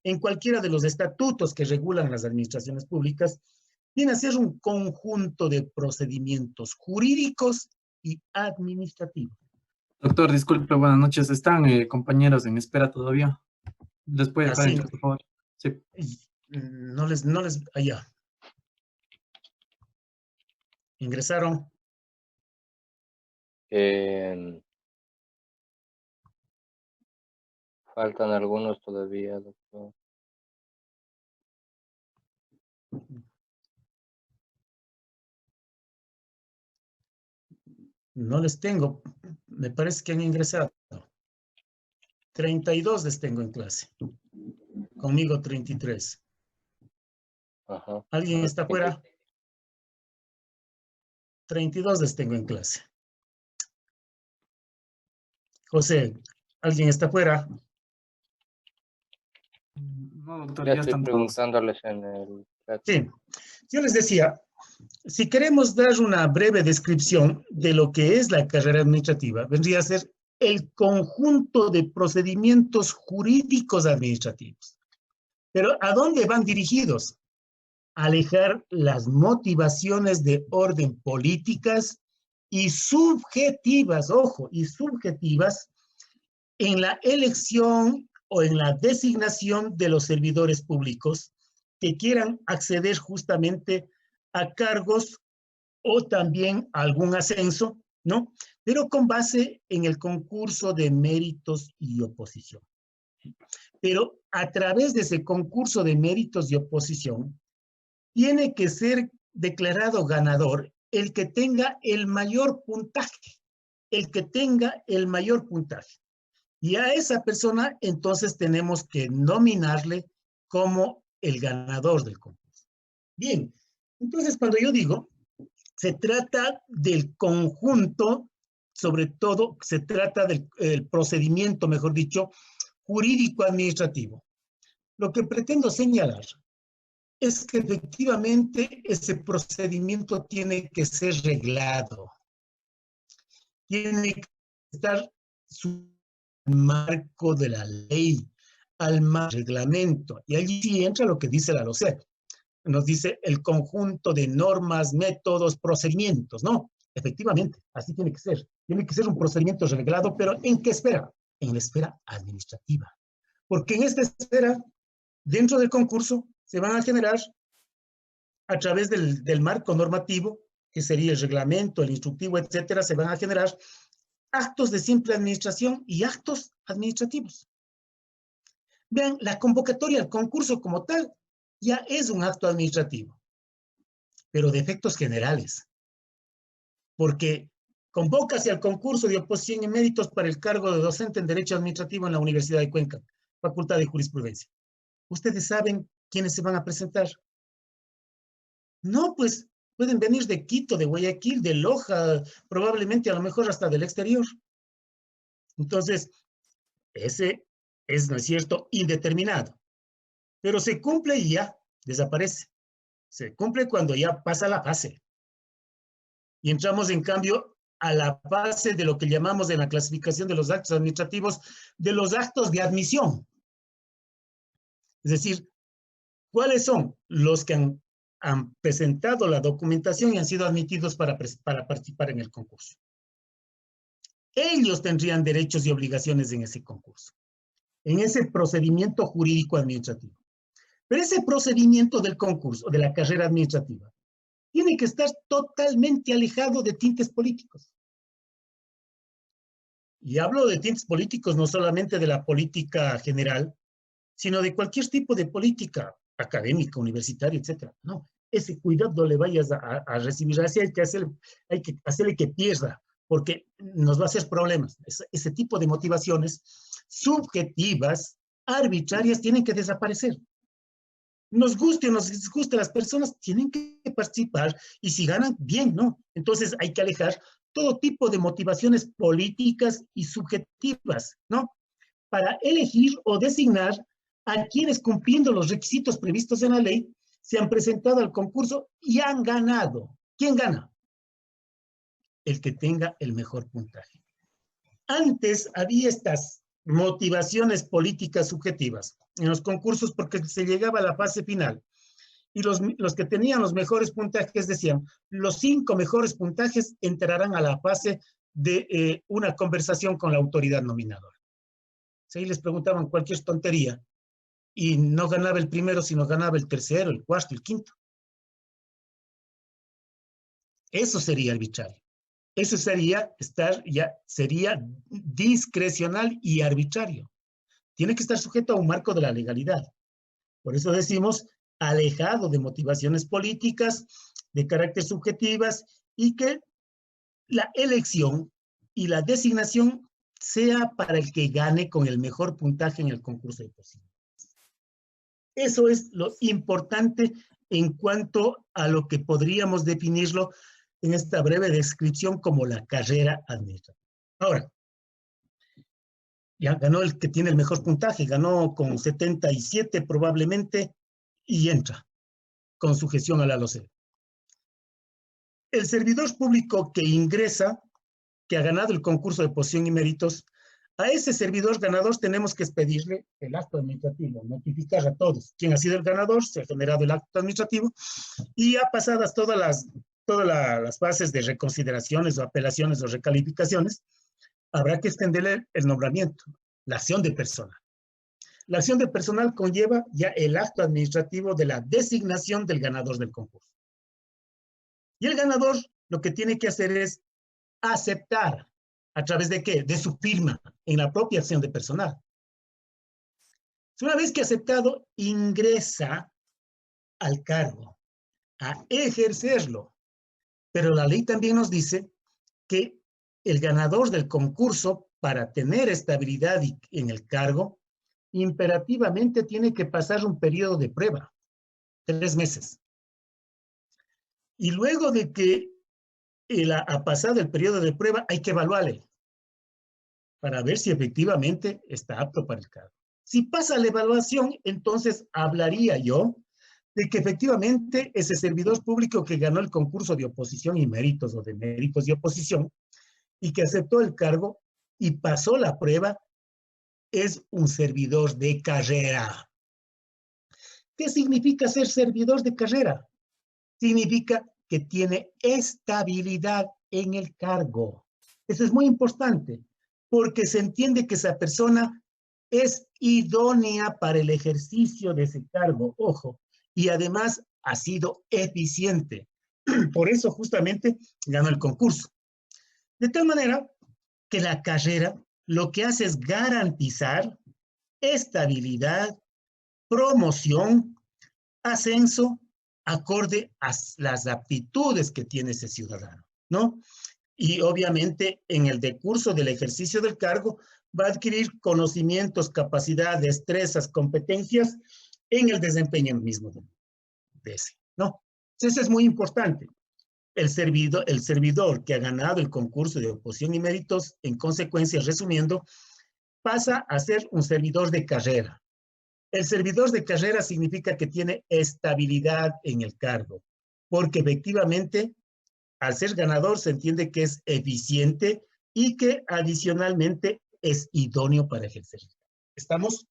en cualquiera de los estatutos que regulan las administraciones públicas, viene a ser un conjunto de procedimientos jurídicos y administrativos. Doctor, disculpe, buenas noches. ¿Están compañeros en espera todavía? ¿Les puede dejar entrar, por favor? Sí. No les, allá. ¿Ingresaron? Faltan algunos todavía, doctor. No les tengo. Me parece que han ingresado. 32 les tengo en clase. Conmigo 33. Ajá. ¿Alguien está afuera? 32 les tengo en clase. José, ¿alguien está afuera? No, doctor, Ya ya estoy están preguntándoles en el chat. Sí, yo les decía, si queremos dar una breve descripción de lo que es la carrera administrativa, vendría a ser el conjunto de procedimientos jurídicos administrativos. Pero ¿a dónde van dirigidos? A alejar las motivaciones de orden políticas y subjetivas, ojo, y subjetivas en la elección o en la designación de los servidores públicos que quieran acceder justamente a cargos o también a algún ascenso, ¿no? Pero con base en el concurso de méritos y oposición. Pero a través de ese concurso de méritos y oposición, tiene que ser declarado ganador el que tenga el mayor puntaje, el que tenga el mayor puntaje. Y a esa persona entonces tenemos que nominarle como el ganador del concurso. Bien, entonces cuando yo digo, se trata del conjunto sobre todo se trata del procedimiento, mejor dicho, jurídico-administrativo. Lo que pretendo señalar es que efectivamente ese procedimiento tiene que ser reglado. Tiene que estar su marco de la ley, al reglamento. Y allí sí entra lo que dice la LOCEP. Nos dice el conjunto de normas, métodos, procedimientos, ¿no? Efectivamente, así tiene que ser. Tiene que ser un procedimiento reglado, pero ¿en qué esfera? En la esfera administrativa. Porque en esta esfera, dentro del concurso, se van a generar, a través del marco normativo, que sería el reglamento, el instructivo, etcétera, se van a generar actos de simple administración y actos administrativos. Vean, la convocatoria al concurso como tal ya es un acto administrativo, pero de efectos generales, porque convócase al concurso de oposición en méritos para el cargo de docente en Derecho Administrativo en la Universidad de Cuenca, Facultad de Jurisprudencia. ¿Ustedes saben quiénes se van a presentar? No, pues pueden venir de Quito, de Guayaquil, de Loja, probablemente a lo mejor hasta del exterior. Entonces, ese es, ¿no es cierto?, indeterminado. Pero se cumple y ya desaparece. Se cumple cuando ya pasa la fase. Y entramos, en cambio, a la fase de lo que llamamos en la clasificación de los actos administrativos, de los actos de admisión. Es decir, ¿cuáles son los que han presentado la documentación y han sido admitidos para participar en el concurso? Ellos tendrían derechos y obligaciones en ese concurso, en ese procedimiento jurídico administrativo. Pero ese procedimiento del concurso, de la carrera administrativa, tiene que estar totalmente alejado de tintes políticos. Y hablo de tintes políticos no solamente de la política general, sino de cualquier tipo de política académica, universitaria, etc. No, ese cuidado le vayas a recibir, así hay que hacerle que pierda, porque nos va a hacer problemas. Ese tipo de motivaciones subjetivas, arbitrarias, tienen que desaparecer. Nos guste o nos disguste, las personas tienen que participar y si ganan, bien, ¿no? Entonces hay que alejar todo tipo de motivaciones políticas y subjetivas, ¿no? Para elegir o designar a quienes, cumpliendo los requisitos previstos en la ley, se han presentado al concurso y han ganado. ¿Quién gana? El que tenga el mejor puntaje. Antes había estas motivaciones políticas subjetivas en los concursos porque se llegaba a la fase final y los que tenían los mejores puntajes decían, los 5 mejores puntajes entrarán a la fase de una conversación con la autoridad nominadora. Ahí les preguntaban cualquier tontería y no ganaba el primero, sino ganaba el tercero, el cuarto, el quinto. Eso sería arbitrario. Eso sería discrecional y arbitrario. Tiene que estar sujeto a un marco de la legalidad. Por eso decimos alejado de motivaciones políticas, de carácter subjetivas, y que la elección y la designación sea para el que gane con el mejor puntaje en el concurso de posibilidades. Eso es lo importante en cuanto a lo que podríamos definirlo en esta breve descripción como la carrera administrativa. Ahora, ya ganó el que tiene el mejor puntaje, ganó con 77 probablemente y entra con sujeción a la LOCEP. El servidor público que ingresa, que ha ganado el concurso de posición y méritos, a ese servidor ganador tenemos que expedirle el acto administrativo, notificar a todos quién ha sido el ganador, se ha generado el acto administrativo y ya pasadas todas las fases de reconsideraciones o apelaciones o recalificaciones, habrá que extenderle el nombramiento, la acción de personal. La acción de personal conlleva ya el acto administrativo de la designación del ganador del concurso. Y el ganador lo que tiene que hacer es aceptar, ¿a través de qué? De su firma en la propia acción de personal. Una vez que ha aceptado, ingresa al cargo, a ejercerlo. Pero la ley también nos dice que el ganador del concurso, para tener estabilidad en el cargo, imperativamente tiene que pasar un periodo de prueba, 3 meses. Y luego de que y ha pasado el periodo de prueba, hay que evaluarle para ver si efectivamente está apto para el cargo. Si pasa la evaluación, entonces hablaría yo de que efectivamente ese servidor público que ganó el concurso de oposición y méritos o de méritos y oposición y que aceptó el cargo y pasó la prueba, es un servidor de carrera. ¿Qué significa ser servidor de carrera? Significa que tiene estabilidad en el cargo. Eso es muy importante, porque se entiende que esa persona es idónea para el ejercicio de ese cargo, ojo, y además ha sido eficiente. Por eso justamente ganó el concurso. De tal manera que la carrera lo que hace es garantizar estabilidad, promoción, ascenso, acorde a las aptitudes que tiene ese ciudadano, ¿no? Y obviamente en el decurso del ejercicio del cargo va a adquirir conocimientos, capacidades, destrezas, competencias en el desempeño mismo de ese, ¿no? Entonces es muy importante. El servidor que ha ganado el concurso de oposición y méritos, en consecuencia, resumiendo, pasa a ser un servidor de carrera. El servidor de carrera significa que tiene estabilidad en el cargo, porque efectivamente, al ser ganador, se entiende que es eficiente y que adicionalmente es idóneo para ejercer. ¿Estamos?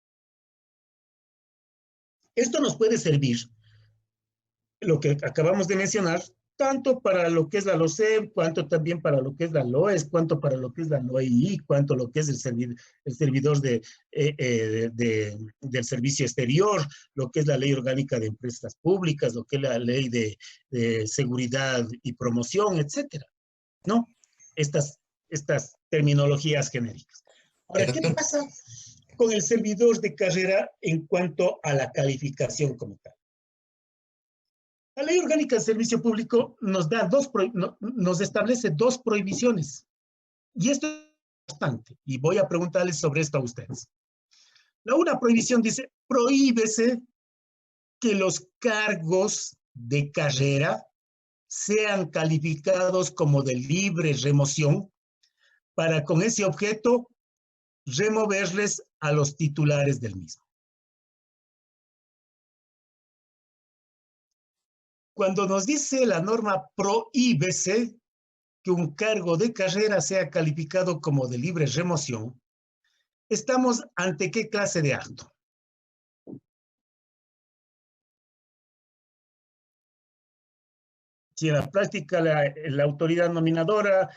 Esto nos puede servir, lo que acabamos de mencionar, tanto para lo que es la LOCEP, cuanto también para lo que es la LOES, cuanto para lo que es la LOEI, cuanto lo que es el servidor del servicio exterior, lo que es la ley orgánica de empresas públicas, lo que es la ley de seguridad y promoción, etcétera, ¿no? Estas terminologías genéricas. Ahora, ¿qué pasa con el servidor de carrera en cuanto a la calificación como tal? La Ley Orgánica del Servicio Público nos establece dos prohibiciones. Y esto es bastante. Y voy a preguntarles sobre esto a ustedes. La una prohibición dice, prohíbese que los cargos de carrera sean calificados como de libre remoción para con ese objeto removerles a los titulares del mismo. Cuando nos dice la norma prohíbese que un cargo de carrera sea calificado como de libre remoción, ¿estamos ante qué clase de acto? Si en la práctica la autoridad nominadora,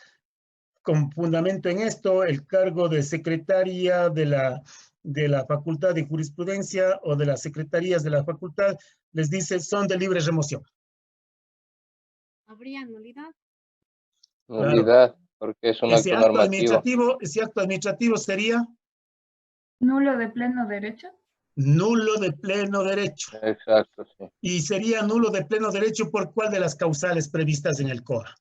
con fundamento en esto, el cargo de secretaria de la Facultad de Jurisprudencia o de las secretarías de la facultad, les dice son de libre remoción. ¿Habría nulidad? Nulidad, claro, porque es un acto normativo. Ese acto administrativo sería... ¿Nulo de pleno derecho? Nulo de pleno derecho. Exacto, sí. Y sería nulo de pleno derecho por cuál de las causales previstas en el COA.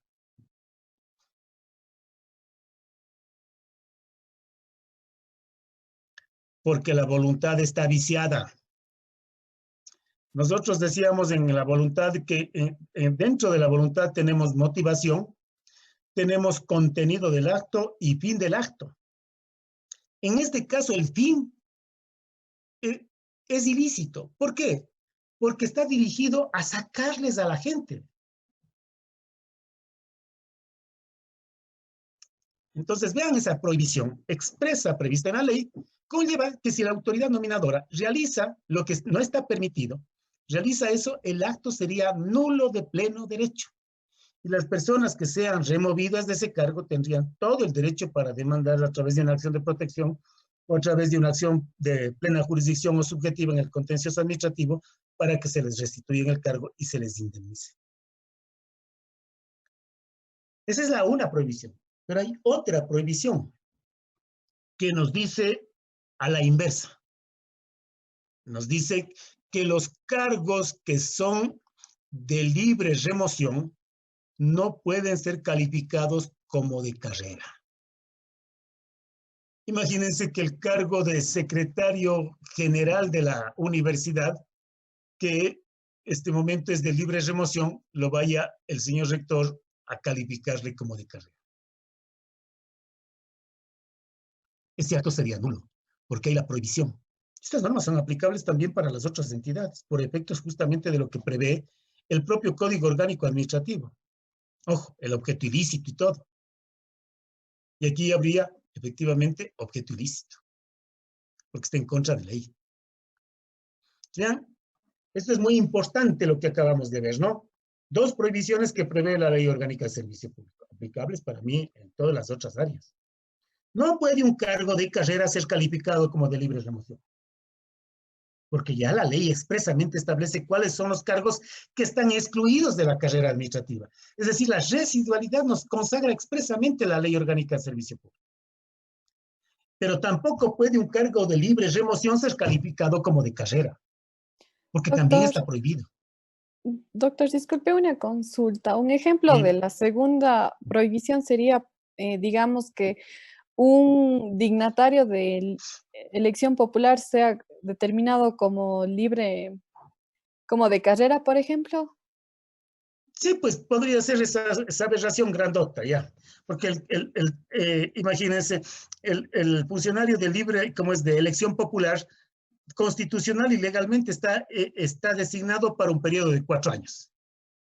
Porque la voluntad está viciada. Nosotros decíamos en la voluntad que dentro de la voluntad tenemos motivación, tenemos contenido del acto y fin del acto. En este caso, el fin es ilícito. ¿Por qué? Porque está dirigido a sacarles a la gente. Entonces, vean esa prohibición expresa prevista en la ley, conlleva que si la autoridad nominadora realiza lo que no está permitido, realiza eso, el acto sería nulo de pleno derecho. Y las personas que sean removidas de ese cargo tendrían todo el derecho para demandar a través de una acción de protección o a través de una acción de plena jurisdicción o subjetiva en el contencioso administrativo para que se les restituya el cargo y se les indemnice. Esa es la una prohibición. Pero hay otra prohibición que nos dice a la inversa. Nos dice que los cargos que son de libre remoción no pueden ser calificados como de carrera. Imagínense que el cargo de secretario general de la universidad, que este momento es de libre remoción, lo vaya el señor rector a calificarle como de carrera. Ese acto sería nulo, porque hay la prohibición. Estas normas son aplicables también para las otras entidades, por efectos justamente de lo que prevé el propio Código Orgánico Administrativo. Ojo, el objeto ilícito y todo. Y aquí habría, efectivamente, objeto ilícito, porque está en contra de ley. Vean, esto es muy importante lo que acabamos de ver, ¿no? Dos prohibiciones que prevé la Ley Orgánica de Servicio Público, aplicables para mí en todas las otras áreas. No puede un cargo de carrera ser calificado como de libre remoción, porque ya la ley expresamente establece cuáles son los cargos que están excluidos de la carrera administrativa. Es decir, la residualidad nos consagra expresamente la Ley Orgánica de Servicio Público. Pero tampoco puede un cargo de libre remoción ser calificado como de carrera, porque también está prohibido. Doctor, disculpe una consulta. Un ejemplo de la segunda prohibición sería, digamos que un dignatario de elección popular sea determinado como libre, como de carrera, por ejemplo. Sí, pues podría ser esa aberración grandota, ya. Porque imagínense, el funcionario de libre, como es de elección popular, constitucional y legalmente está designado para un periodo de 4 años.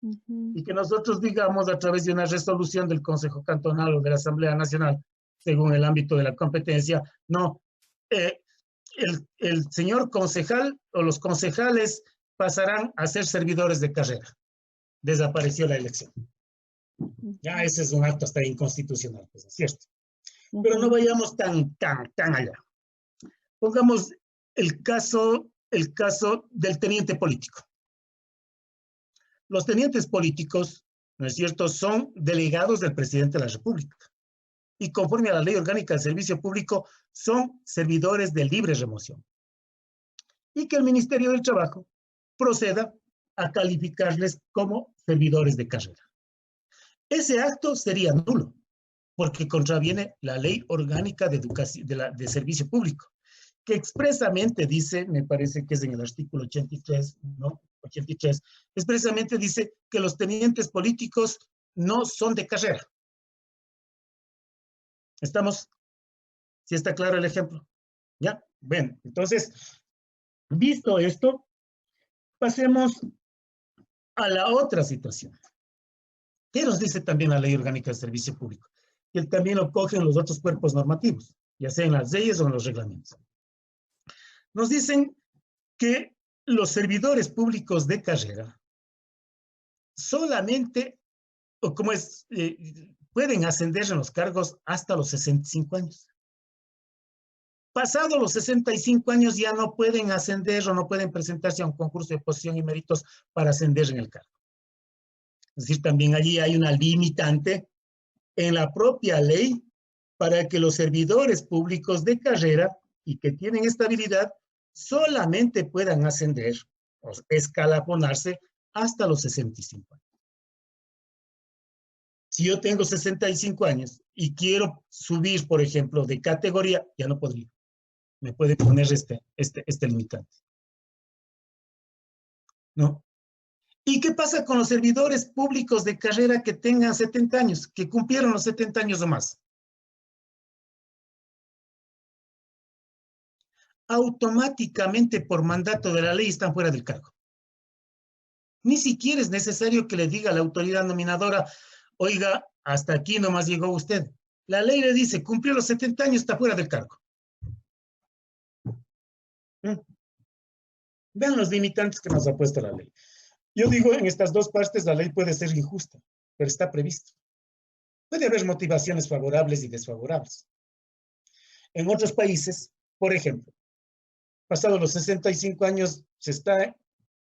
Y que nosotros digamos a través de una resolución del Consejo Cantonal o de la Asamblea Nacional, según el ámbito de la competencia, no, el señor concejal o los concejales pasarán a ser servidores de carrera. Desapareció la elección. Ya ese es un acto hasta inconstitucional, pues es cierto. Pero no vayamos tan allá. Pongamos el caso del teniente político. Los tenientes políticos, ¿no es cierto?, son delegados del presidente de la República. Y conforme a la Ley Orgánica del Servicio Público, son servidores de libre remoción. Y que el Ministerio del Trabajo proceda a calificarles como servidores de carrera. Ese acto sería nulo, porque contraviene la Ley Orgánica de Educación de Servicio Público, que expresamente dice, me parece que es en el artículo 83, ¿no? 83, expresamente dice que los tenientes políticos no son de carrera. ¿Estamos? ¿Sí está claro el ejemplo? ¿Ya? Bueno, entonces, visto esto, pasemos a la otra situación. ¿Qué nos dice también la Ley Orgánica de Servicio Público? Que también lo cogen los otros cuerpos normativos, ya sea en las leyes o en los reglamentos. Nos dicen que los servidores públicos de carrera solamente, o como es, pueden ascender en los cargos hasta los 65 años. Pasados los 65 años ya no pueden ascender o no pueden presentarse a un concurso de posición y méritos para ascender en el cargo. Es decir, también allí hay una limitante en la propia ley para que los servidores públicos de carrera y que tienen estabilidad solamente puedan ascender o escalafonarse hasta los 65 años. Si yo tengo 65 años y quiero subir, por ejemplo, de categoría, ya no podría. Me puede poner este limitante. ¿No? ¿Y qué pasa con los servidores públicos de carrera que tengan 70 años, que cumplieron los 70 años o más? Automáticamente, por mandato de la ley, están fuera del cargo. Ni siquiera es necesario que le diga a la autoridad nominadora, oiga, hasta aquí nomás llegó usted. La ley le dice, cumplió los 70 años, está fuera del cargo. Vean los limitantes que nos ha puesto la ley. Yo digo, en estas dos partes la ley puede ser injusta, pero está previsto. Puede haber motivaciones favorables y desfavorables. En otros países, por ejemplo, pasados los 65 años, se está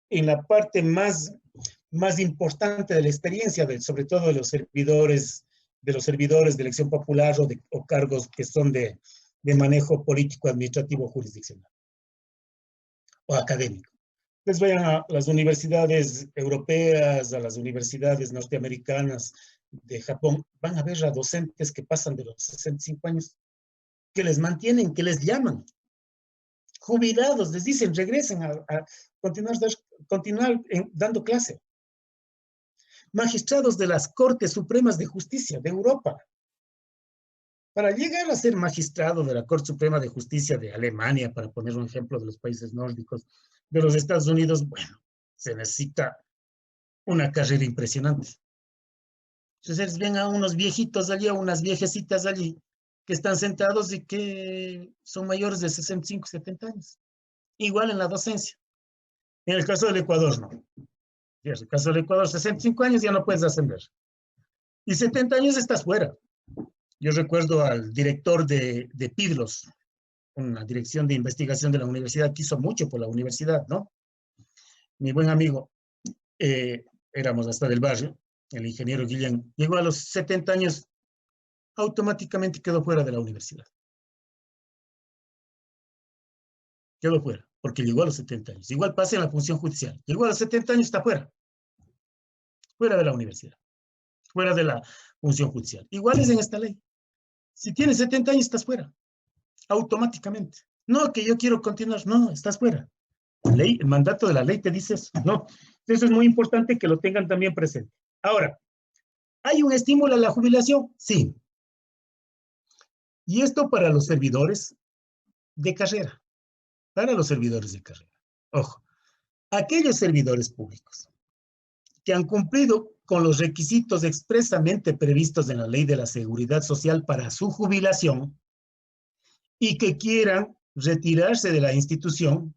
en la parte más importante de la experiencia, sobre todo de los servidores de elección popular o cargos que son de manejo político, administrativo, jurisdiccional o académico. Pues vayan a las universidades europeas, a las universidades norteamericanas, de Japón, van a ver a docentes que pasan de los 65 años, que les mantienen, que les llaman, jubilados, les dicen, regresen a continuar dando clase. magistrados de las Cortes Supremas de Justicia de Europa. Para llegar a ser magistrado de la Corte Suprema de Justicia de Alemania, para poner un ejemplo de los países nórdicos, de los Estados Unidos, bueno, se necesita una carrera impresionante. Entonces ven a unos viejitos allí, a unas viejecitas allí, que están sentados y que son mayores de 65, 70 años. Igual en la docencia. En el caso del Ecuador, no. En el caso del Ecuador, 65 años ya no puedes ascender. Y 70 años estás fuera. Yo recuerdo al director de PIDLOS, una dirección de investigación de la universidad, que hizo mucho por la universidad, ¿no? Mi buen amigo, éramos hasta del barrio, el ingeniero Guillén, llegó a los 70 años, automáticamente quedó fuera de la universidad. Quedó fuera, porque llegó a los 70 años. Igual pasa en la función judicial. Llegó a los 70 años, está fuera. Fuera de la universidad. Fuera de la función judicial. Igual es en esta ley. Si tienes 70 años, estás fuera. Automáticamente. No, que yo quiero continuar. No, estás fuera. La ley, el mandato de la ley te dice eso. No. Eso es muy importante que lo tengan también presente. Ahora, ¿hay un estímulo a la jubilación? Sí. Y esto para los servidores de carrera. Para los servidores de carrera. Ojo, aquellos servidores públicos que han cumplido con los requisitos expresamente previstos en la Ley de la Seguridad Social para su jubilación y que quieran retirarse de la institución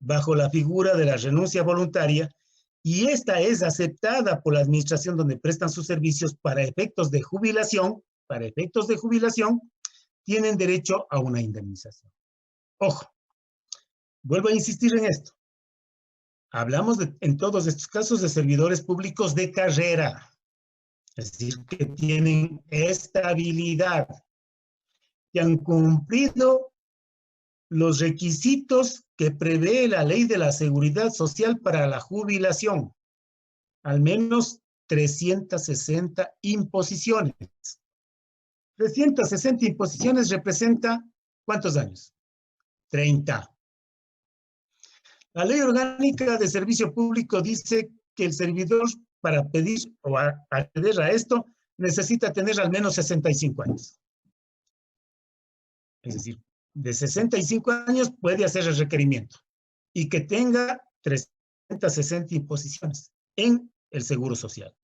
bajo la figura de la renuncia voluntaria, y esta es aceptada por la administración donde prestan sus servicios para efectos de jubilación, tienen derecho a una indemnización. Ojo, vuelvo a insistir en esto. Hablamos en todos estos casos de servidores públicos de carrera, es decir, que tienen estabilidad, que han cumplido los requisitos que prevé la Ley de la Seguridad Social para la jubilación, al menos 360 imposiciones. 360 imposiciones representa, ¿cuántos años? 30. La Ley Orgánica de Servicio Público dice que el servidor, para pedir o acceder a esto, necesita tener al menos 65 años. Es decir, de 65 años puede hacer el requerimiento y que tenga 360 imposiciones en el Seguro Social.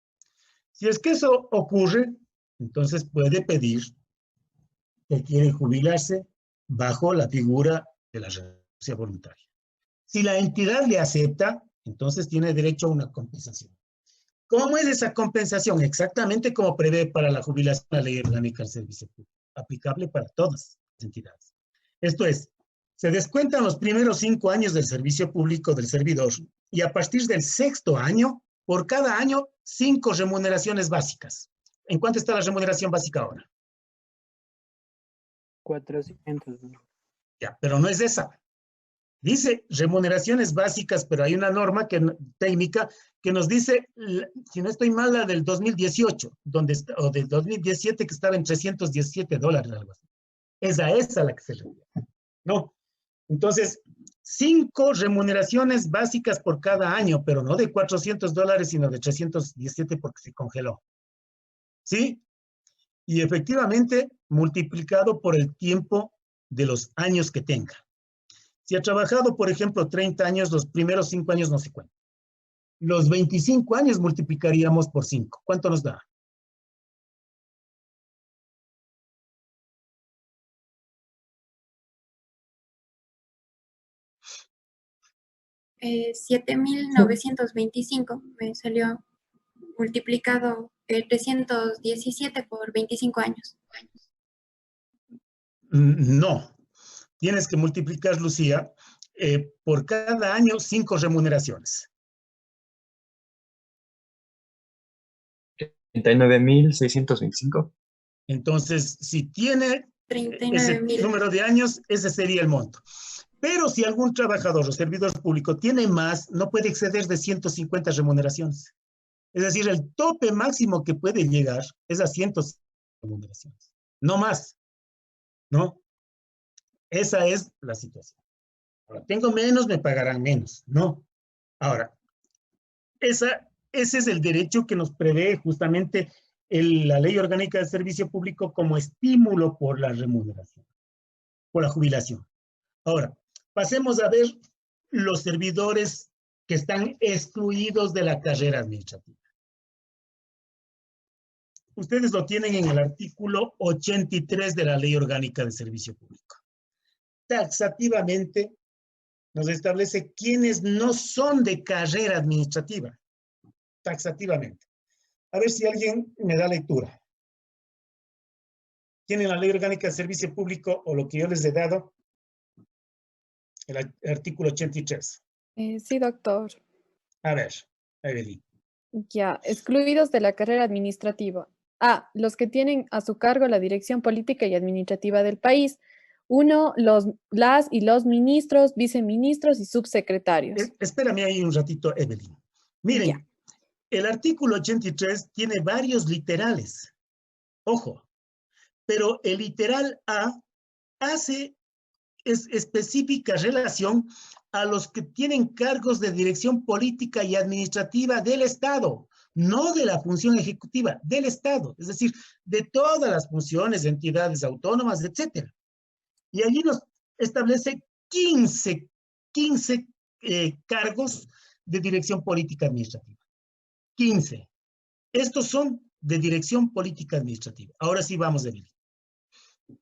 Si es que eso ocurre, entonces puede pedir que quiere jubilarse bajo la figura de la renuncia voluntaria. Si la entidad le acepta, entonces tiene derecho a una compensación. ¿Cómo es esa compensación? Exactamente como prevé para la jubilación la Ley Orgánica del Servicio Público, aplicable para todas las entidades. Esto es, se descuentan los primeros 5 años del servicio público del servidor y a partir del 6º año, por cada año, 5 remuneraciones básicas. ¿En cuánto está la remuneración básica ahora? 400. Ya, pero no es esa. Dice remuneraciones básicas, pero hay una norma técnica que nos dice, si no estoy mal, la del 2018, o del 2017, que estaba en $317, algo así. Es a esa la que se refiere. No. Entonces, 5 remuneraciones básicas por cada año, pero no de $400, sino de 317 porque se congeló. ¿Sí? Y efectivamente, multiplicado por el tiempo de los años que tenga. Si ha trabajado, por ejemplo, 30 años, los primeros 5 años no se cuentan. Los 25 años multiplicaríamos por 5. ¿Cuánto nos da? $7,925 me salió multiplicado 317 por 25 años. No. Tienes que multiplicar, Lucía, por cada año 5 remuneraciones. 39.625. Entonces, si tiene ese número de años, ese sería el monto. Pero si algún trabajador o servidor público tiene más, no puede exceder de 150 remuneraciones. Es decir, el tope máximo que puede llegar es a 150 remuneraciones. No más. ¿No? Esa es la situación. Ahora, tengo menos, me pagarán menos. No. Ahora, esa ese es el derecho que nos prevé justamente la Ley Orgánica del Servicio Público como estímulo por la remuneración, por la jubilación. Ahora, pasemos a ver los servidores que están excluidos de la carrera administrativa. Ustedes lo tienen en el artículo 83 de la Ley Orgánica del Servicio Público. Taxativamente nos establece quiénes no son de carrera administrativa. Taxativamente. A ver si alguien me da lectura. ¿Tienen la Ley Orgánica del Servicio Público o lo que yo les he dado? El artículo 83. Sí, doctor. A ver, Evelyn. Ya, excluidos de la carrera administrativa. A, los que tienen a su cargo la dirección política y administrativa del país. 1, las y los ministros, viceministros y subsecretarios. Espérame ahí un ratito, Evelyn. Miren, ya. El artículo 83 tiene varios literales. Ojo, pero el literal A hace específica relación a los que tienen cargos de dirección política y administrativa del Estado, no de la función ejecutiva, del Estado, es decir, de todas las funciones de entidades autónomas, etc. Y allí nos establece 15 cargos de dirección política administrativa. 15. Estos son de dirección política administrativa. Ahora sí vamos a ver.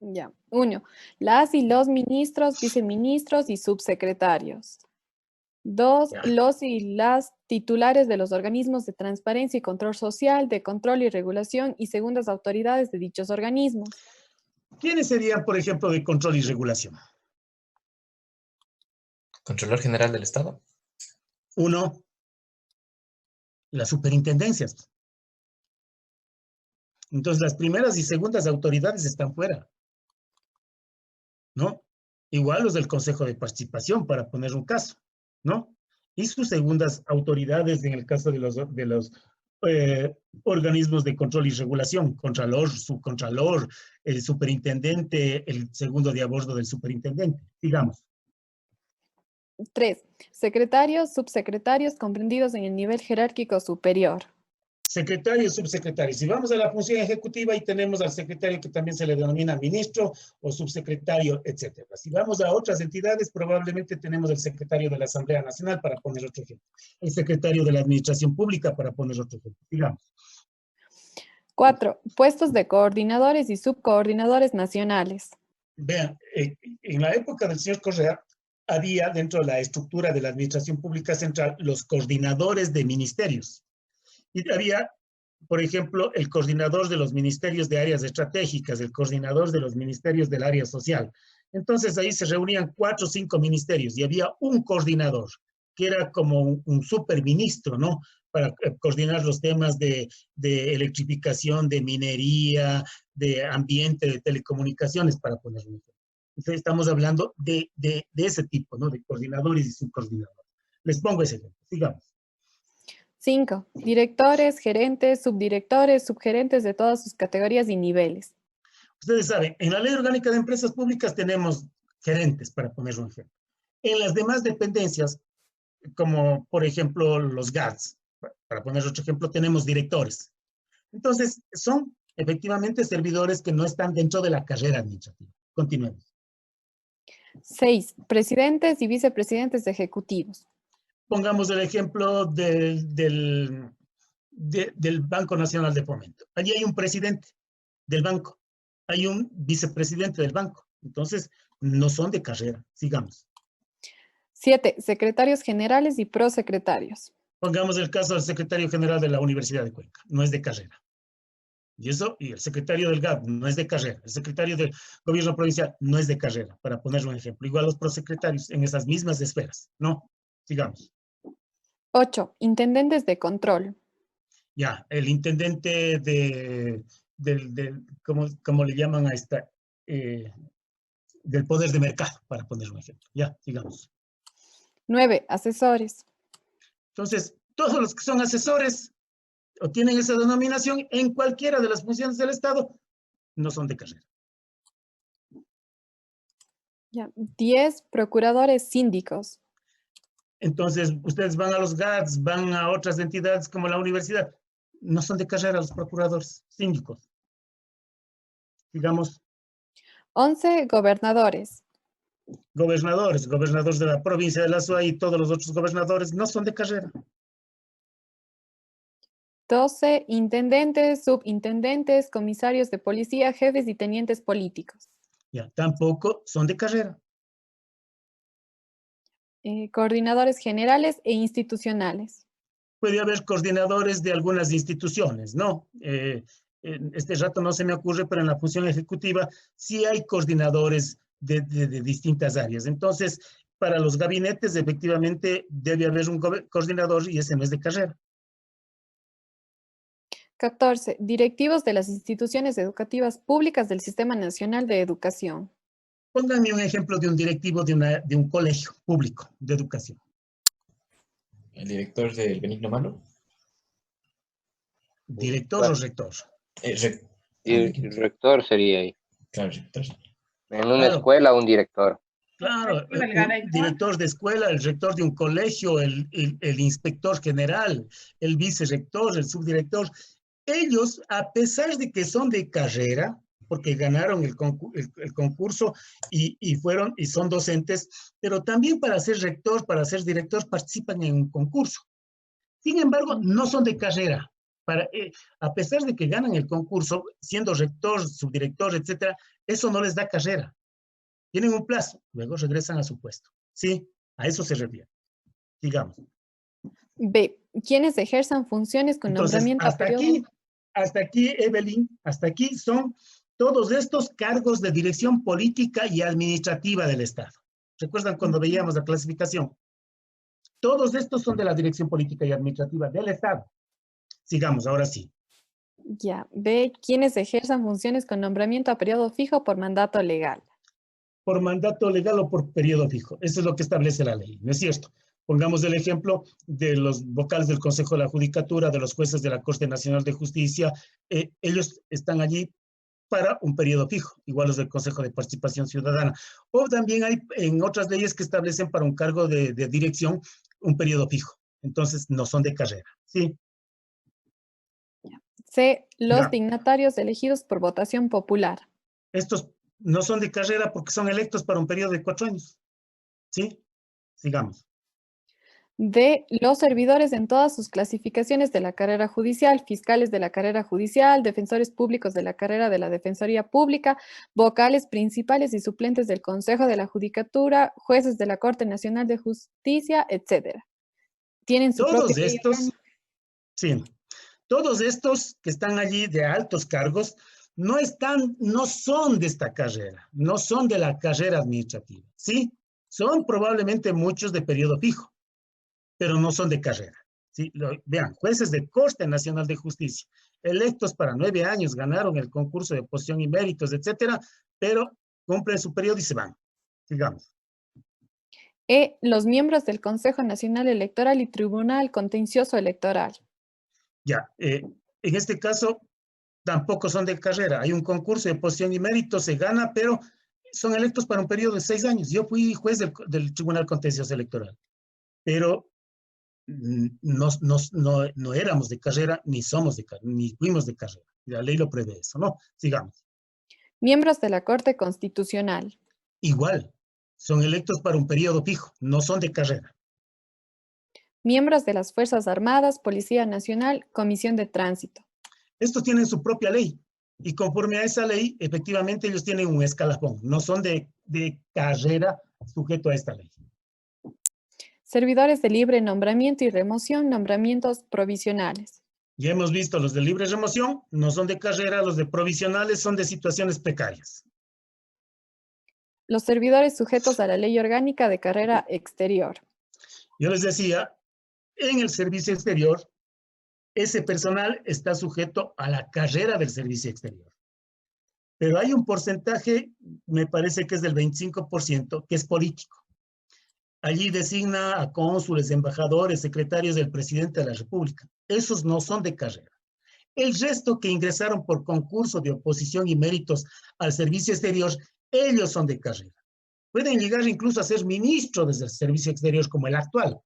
Ya. 1. Las y los ministros, viceministros y subsecretarios. 2. Los y las titulares de los organismos de transparencia y control social, de control y regulación y segundas autoridades de dichos organismos. ¿Quiénes serían, por ejemplo, de control y regulación? Contralor General del Estado. 1. Las superintendencias. Entonces, las primeras y segundas autoridades están fuera, ¿no? Igual los del Consejo de Participación, para poner un caso, ¿no? Y sus segundas autoridades en el caso de los organismos de control y regulación, contralor, subcontralor, el superintendente, el segundo de a bordo del superintendente, digamos. 3. Secretarios, subsecretarios comprendidos en el nivel jerárquico superior. Secretarios, subsecretarios. Si vamos a la función ejecutiva, ahí tenemos al secretario que también se le denomina ministro o subsecretario, etc. Si vamos a otras entidades, probablemente tenemos el secretario de la Asamblea Nacional, para poner otro ejemplo. El secretario de la Administración Pública, para poner otro ejemplo. Digamos. 4. Puestos de coordinadores y subcoordinadores nacionales. Vean, en la época del señor Correa, había dentro de la estructura de la Administración Pública Central los coordinadores de ministerios. Y había, por ejemplo, el coordinador de los ministerios de áreas estratégicas, el coordinador de los ministerios del área social. Entonces ahí se reunían 4 o 5 ministerios y había un coordinador, que era como un superministro, ¿no? Para coordinar los temas de electrificación, de minería, de ambiente, de telecomunicaciones, para poner un ejemplo. Entonces estamos hablando de ese tipo, ¿no? De coordinadores y subcoordinadores. Les pongo ese ejemplo, sigamos. 5. Directores, gerentes, subdirectores, subgerentes de todas sus categorías y niveles. Ustedes saben, en la Ley Orgánica de Empresas Públicas tenemos gerentes, para poner un ejemplo. En las demás dependencias, como por ejemplo los GATS, para poner otro ejemplo, tenemos directores. Entonces, son efectivamente servidores que no están dentro de la carrera administrativa. Continuemos. 6. Presidentes y vicepresidentes ejecutivos. Pongamos el ejemplo del Banco Nacional de Fomento. Allí hay un presidente del banco, hay un vicepresidente del banco. Entonces, no son de carrera. Sigamos. 7. Secretarios generales y prosecretarios. Pongamos el caso del secretario general de la Universidad de Cuenca. No es de carrera. Y el secretario del GAP no es de carrera. El secretario del gobierno provincial no es de carrera, para poner un ejemplo. Igual los prosecretarios en esas mismas esferas. No. Sigamos. 8. Intendentes de control. Ya, el intendente ¿cómo le llaman a esta? Del poder de mercado, para poner un ejemplo. Ya, sigamos. 9. Asesores. Entonces, todos los que son asesores o tienen esa denominación en cualquiera de las funciones del Estado, no son de carrera. Ya. 10. Procuradores síndicos. Entonces, ustedes van a los GATS, van a otras entidades como la universidad. No son de carrera los procuradores, síndicos. Digamos. 11, gobernadores. Gobernadores de la provincia de la SUA y todos los otros gobernadores no son de carrera. 12, intendentes, subintendentes, comisarios de policía, jefes y tenientes políticos. Ya, tampoco son de carrera. Coordinadores generales e institucionales. Puede haber coordinadores de algunas instituciones, ¿no? Este rato no se me ocurre, pero en la función ejecutiva sí hay coordinadores de distintas áreas. Entonces, para los gabinetes, efectivamente, debe haber un coordinador y ese no es de carrera. 14, directivos de las instituciones educativas públicas del Sistema Nacional de Educación. Pónganme un ejemplo de un directivo de un colegio público de educación. ¿El director del Benigno Mano? ¿Director o rector? Rector sería ahí. Claro, rector. En una escuela, un director. Claro, el director de escuela, el rector de un colegio, el inspector general, el vicerrector, el subdirector. Ellos, a pesar de que son de carrera, porque ganaron el concurso y son docentes, pero también para ser rector, para ser director, participan en un concurso. Sin embargo, no son de carrera. A pesar de que ganan el concurso, siendo rector, subdirector, etcétera, eso no les da carrera. Tienen un plazo, luego regresan a su puesto. Sí, a eso se refiere. Digamos. B. Quienes ejerzan funciones con nombramiento a periodo. Hasta aquí, Evelyn, hasta aquí son todos estos cargos de dirección política y administrativa del Estado. ¿Recuerdan cuando veíamos la clasificación? Todos estos son de la dirección política y administrativa del Estado. Sigamos, ahora sí. Ya. B. Quienes ejerzan funciones con nombramiento a periodo fijo por mandato legal. Por mandato legal o por periodo fijo. Eso es lo que establece la ley, ¿no es cierto? Pongamos el ejemplo de los vocales del Consejo de la Judicatura, de los jueces de la Corte Nacional de Justicia. Ellos están allí para un periodo fijo, igual los del Consejo de Participación Ciudadana. O también hay en otras leyes que establecen para un cargo de dirección un periodo fijo. Entonces, no son de carrera, ¿sí? C. Los dignatarios elegidos por votación popular. Estos no son de carrera porque son electos para un periodo de 4 años. ¿Sí? Sigamos. D. Los servidores en todas sus clasificaciones de la carrera judicial, fiscales de la carrera judicial, defensores públicos de la carrera de la Defensoría Pública, vocales principales y suplentes del Consejo de la Judicatura, jueces de la Corte Nacional de Justicia, etc. Tienen su todos estos, sí, todos estos que están allí de altos cargos no son de esta carrera, no son de la carrera administrativa, ¿sí? Son probablemente muchos de periodo fijo, pero no son de carrera. ¿Sí? Vean, jueces de Corte Nacional de Justicia, electos para 9 años, ganaron el concurso de oposición y méritos, etcétera, pero cumplen su periodo y se van. Sigamos. E. Los miembros del Consejo Nacional Electoral y Tribunal Contencioso Electoral. Ya, en este caso tampoco son de carrera. Hay un concurso de oposición y méritos, se gana, pero son electos para un periodo de 6 años. Yo fui juez del Tribunal Contencioso Electoral, pero no éramos de carrera, ni fuimos de carrera. La ley lo prevé eso, ¿no? Sigamos. Miembros de la Corte Constitucional. Igual, son electos para un periodo fijo, no son de carrera. Miembros de las Fuerzas Armadas, Policía Nacional, Comisión de Tránsito. Estos tienen su propia ley, y conforme a esa ley, efectivamente ellos tienen un escalafón, no son de carrera sujeto a esta ley. Servidores de libre nombramiento y remoción, nombramientos provisionales. Ya hemos visto, los de libre remoción no son de carrera, los de provisionales son de situaciones precarias. Los servidores sujetos a la ley orgánica de carrera exterior. Yo les decía, en el servicio exterior, ese personal está sujeto a la carrera del servicio exterior. Pero hay un porcentaje, me parece que es del 25%, que es político. Allí designa a cónsules, embajadores, secretarios del presidente de la República. Esos no son de carrera. El resto que ingresaron por concurso de oposición y méritos al servicio exterior, ellos son de carrera. Pueden llegar incluso a ser ministros del servicio exterior como el actual,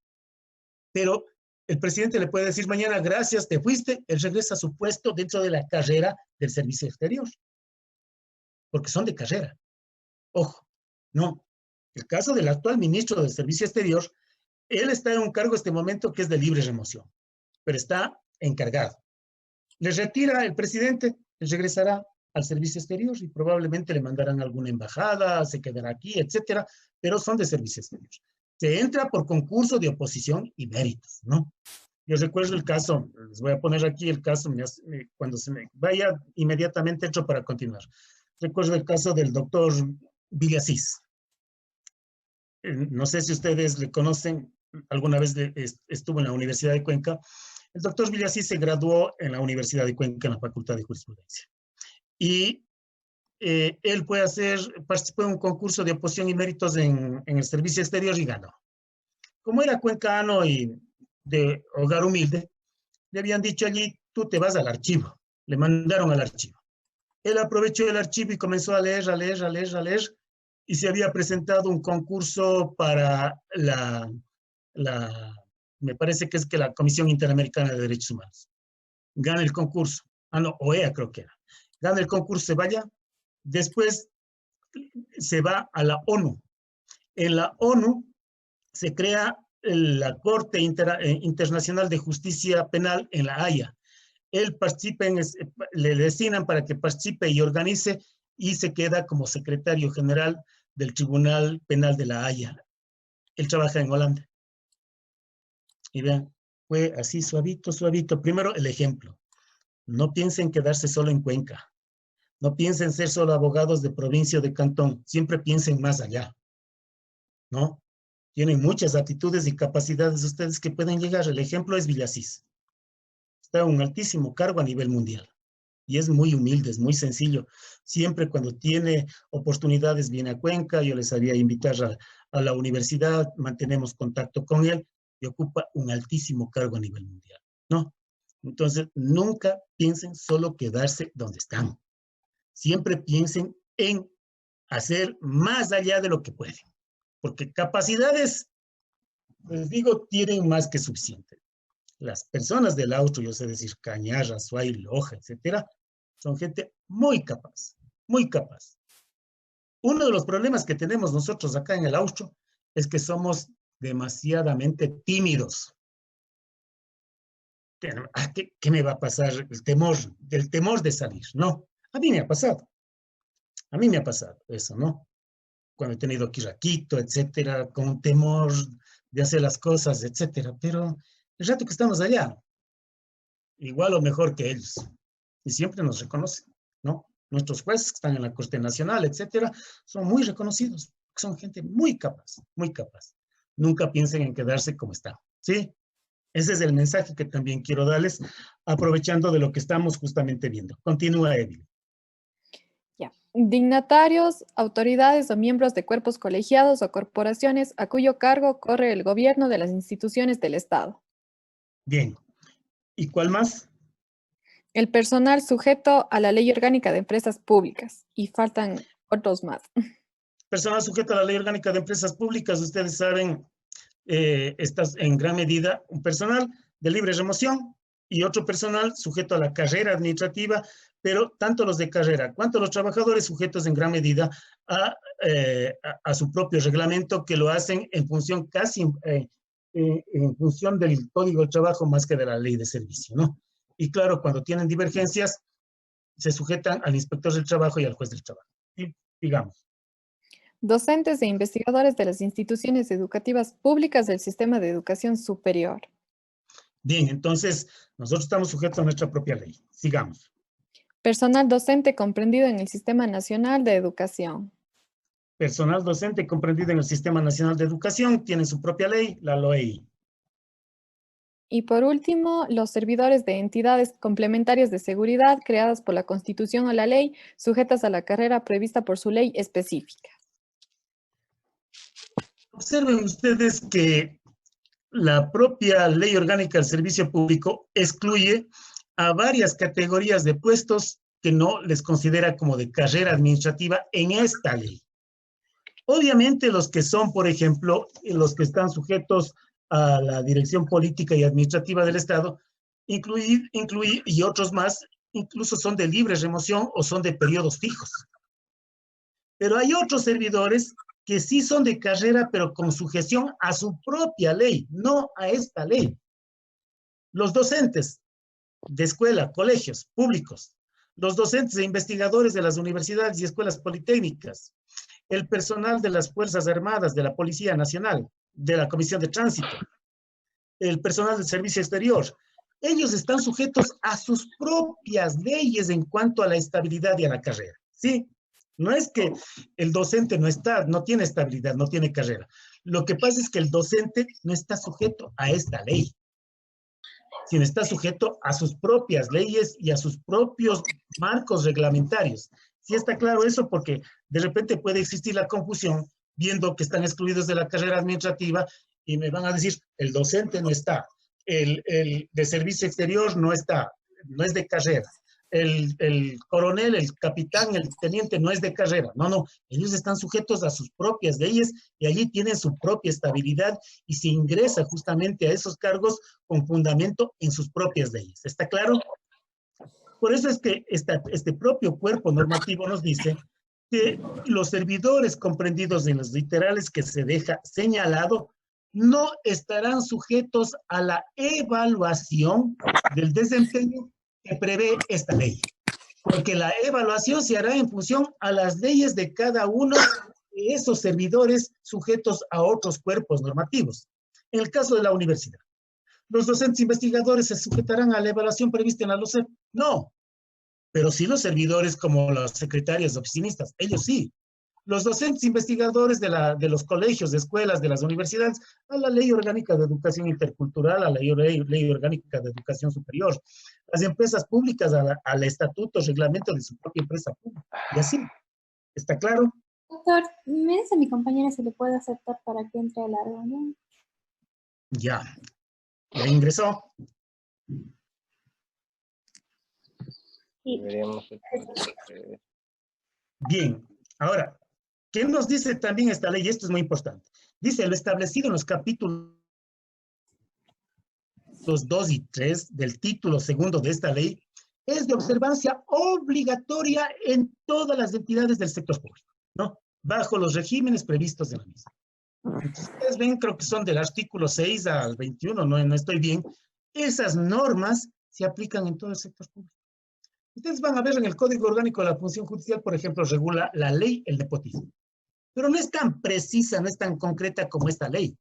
pero el presidente le puede decir mañana, gracias, te fuiste, él regresa a su puesto dentro de la carrera del servicio exterior, porque son de carrera. Ojo, no. El caso del actual ministro del Servicio Exterior, él está en un cargo en este momento que es de libre remoción, pero está encargado. Le retira el presidente, él regresará al Servicio Exterior y probablemente le mandarán alguna embajada, se quedará aquí, etcétera, pero son de Servicio Exterior. Se entra por concurso de oposición y méritos, ¿no? Yo recuerdo el caso, les voy a poner aquí el caso, cuando se me vaya inmediatamente entro para continuar. Recuerdo el caso del doctor Villasís. No sé si ustedes le conocen, alguna vez estuvo en la Universidad de Cuenca. El doctor Villasís se graduó en la Universidad de Cuenca en la Facultad de Jurisprudencia. Y él participó en un concurso de oposición y méritos en el Servicio Exterior y ganó. Como era cuencano y de hogar humilde, le habían dicho allí, tú te vas al archivo. Le mandaron al archivo. Él aprovechó el archivo y comenzó a leer, y se había presentado un concurso para me parece que es que la Comisión Interamericana de Derechos Humanos. Gana el concurso. OEA creo que era. Gana el concurso, se vaya. Después se va a la ONU. En la ONU se crea la Corte Internacional de Justicia Penal en La Haya. Él participa, le designan para que participe y organice y se queda como secretario general del Tribunal Penal de La Haya. Él trabaja en Holanda. Y vean, fue así suavito. Primero, el ejemplo. No piensen quedarse solo en Cuenca. No piensen ser solo abogados de provincia o de cantón. Siempre piensen más allá. ¿No? Tienen muchas aptitudes y capacidades ustedes que pueden llegar. El ejemplo es Villasís. Está en un altísimo cargo a nivel mundial. Y es muy humilde, es muy sencillo. Siempre cuando tiene oportunidades viene a Cuenca. Yo les había invitado a la universidad. Mantenemos contacto con él. Y ocupa un altísimo cargo a nivel mundial. ¿No? Entonces, nunca piensen solo quedarse donde están. Siempre piensen en hacer más allá de lo que pueden. Porque capacidades, les digo, tienen más que suficiente. Las personas del Austro, yo sé decir Cañar, Azuay, Loja, etcétera, son gente muy capaz, muy capaz. Uno de los problemas que tenemos nosotros acá en el Austro es que somos demasiadamente tímidos. ¿Qué me va a pasar? El temor de salir. No, a mí me ha pasado. A mí me ha pasado eso, ¿no? Cuando he tenido que ir a Quito, etcétera, con temor de hacer las cosas, etcétera. Pero el rato que estamos allá, igual o mejor que ellos. Y siempre nos reconocen, ¿no? Nuestros jueces que están en la Corte Nacional, etcétera, son muy reconocidos. Son gente muy capaz, muy capaz. Nunca piensen en quedarse como están, ¿sí? Ese es el mensaje que también quiero darles, aprovechando de lo que estamos justamente viendo. Continúa, Evelyn. Ya. Dignatarios, autoridades o miembros de cuerpos colegiados o corporaciones a cuyo cargo corre el gobierno de las instituciones del Estado. Bien. ¿Y cuál más? El personal sujeto a la Ley Orgánica de Empresas Públicas. Y faltan otros más. Personal sujeto a la Ley Orgánica de Empresas Públicas, ustedes saben, estas en gran medida un personal de libre remoción y otro personal sujeto a la carrera administrativa, pero tanto los de carrera cuanto los trabajadores sujetos en gran medida a su propio reglamento, que lo hacen en función en función del Código del Trabajo más que de la Ley de Servicio, ¿no? Y claro, cuando tienen divergencias, se sujetan al inspector del trabajo y al juez del trabajo. Y, digamos. Docentes e investigadores de las instituciones educativas públicas del sistema de educación superior. Bien, entonces, nosotros estamos sujetos a nuestra propia ley. Sigamos. Personal docente comprendido en el Sistema Nacional de Educación. Personal docente comprendido en el Sistema Nacional de Educación tiene su propia ley, la LOEI. Y por último, los servidores de entidades complementarias de seguridad creadas por la Constitución o la ley, sujetas a la carrera prevista por su ley específica. Observen ustedes que la propia Ley Orgánica del Servicio Público excluye a varias categorías de puestos que no les considera como de carrera administrativa en esta ley. Obviamente los que son, por ejemplo, los que están sujetos a la dirección política y administrativa del Estado, y otros más, incluso son de libre remoción o son de periodos fijos. Pero hay otros servidores que sí son de carrera, pero con sujeción a su propia ley, no a esta ley. Los docentes de escuela, colegios públicos, los docentes e investigadores de las universidades y escuelas politécnicas, el personal de las Fuerzas Armadas, de la Policía Nacional, de la Comisión de Tránsito, el personal del Servicio Exterior, ellos están sujetos a sus propias leyes en cuanto a la estabilidad y a la carrera, ¿sí? No es que el docente no tiene estabilidad, no tiene carrera. Lo que pasa es que el docente no está sujeto a esta ley, sino está sujeto a sus propias leyes y a sus propios marcos reglamentarios. Sí está claro eso, porque de repente puede existir la confusión viendo que están excluidos de la carrera administrativa y me van a decir, el docente no está, el de servicio exterior no está, no es de carrera. El coronel, el capitán, el teniente no es de carrera. No, ellos están sujetos a sus propias leyes y allí tienen su propia estabilidad y se ingresa justamente a esos cargos con fundamento en sus propias leyes. ¿Está claro? Por eso es que este propio cuerpo normativo nos dice que los servidores comprendidos en los literales que se deja señalado no estarán sujetos a la evaluación del desempeño que prevé esta ley, porque la evaluación se hará en función a las leyes de cada uno de esos servidores sujetos a otros cuerpos normativos. En el caso de la universidad, ¿los docentes investigadores se sujetarán a la evaluación prevista en la LOCEP? No, pero sí los servidores como los secretarios oficinistas, ellos sí. Los docentes investigadores de los colegios, de escuelas, de las universidades, a la Ley Orgánica de Educación Intercultural, a la Ley Orgánica de Educación Superior. Las empresas públicas al estatuto, reglamento de su propia empresa pública. Y así, ¿está claro? Doctor, me dice mi compañera si le puede aceptar para que entre a la reunión. Ya ingresó. Sí. Bien, ahora, ¿qué nos dice también esta ley? Esto es muy importante. Dice, lo establecido en los capítulos 2 y 3 del título segundo de esta ley es de observancia obligatoria en todas las entidades del sector público, ¿no? Bajo los regímenes previstos en la misma. Entonces, ustedes ven, creo que son del artículo 6 al 21, no estoy bien. Esas normas se aplican en todo el sector público. Ustedes van a ver en el Código Orgánico de la Función Judicial, por ejemplo, regula la ley el nepotismo. Pero no es tan precisa, no es tan concreta como esta ley.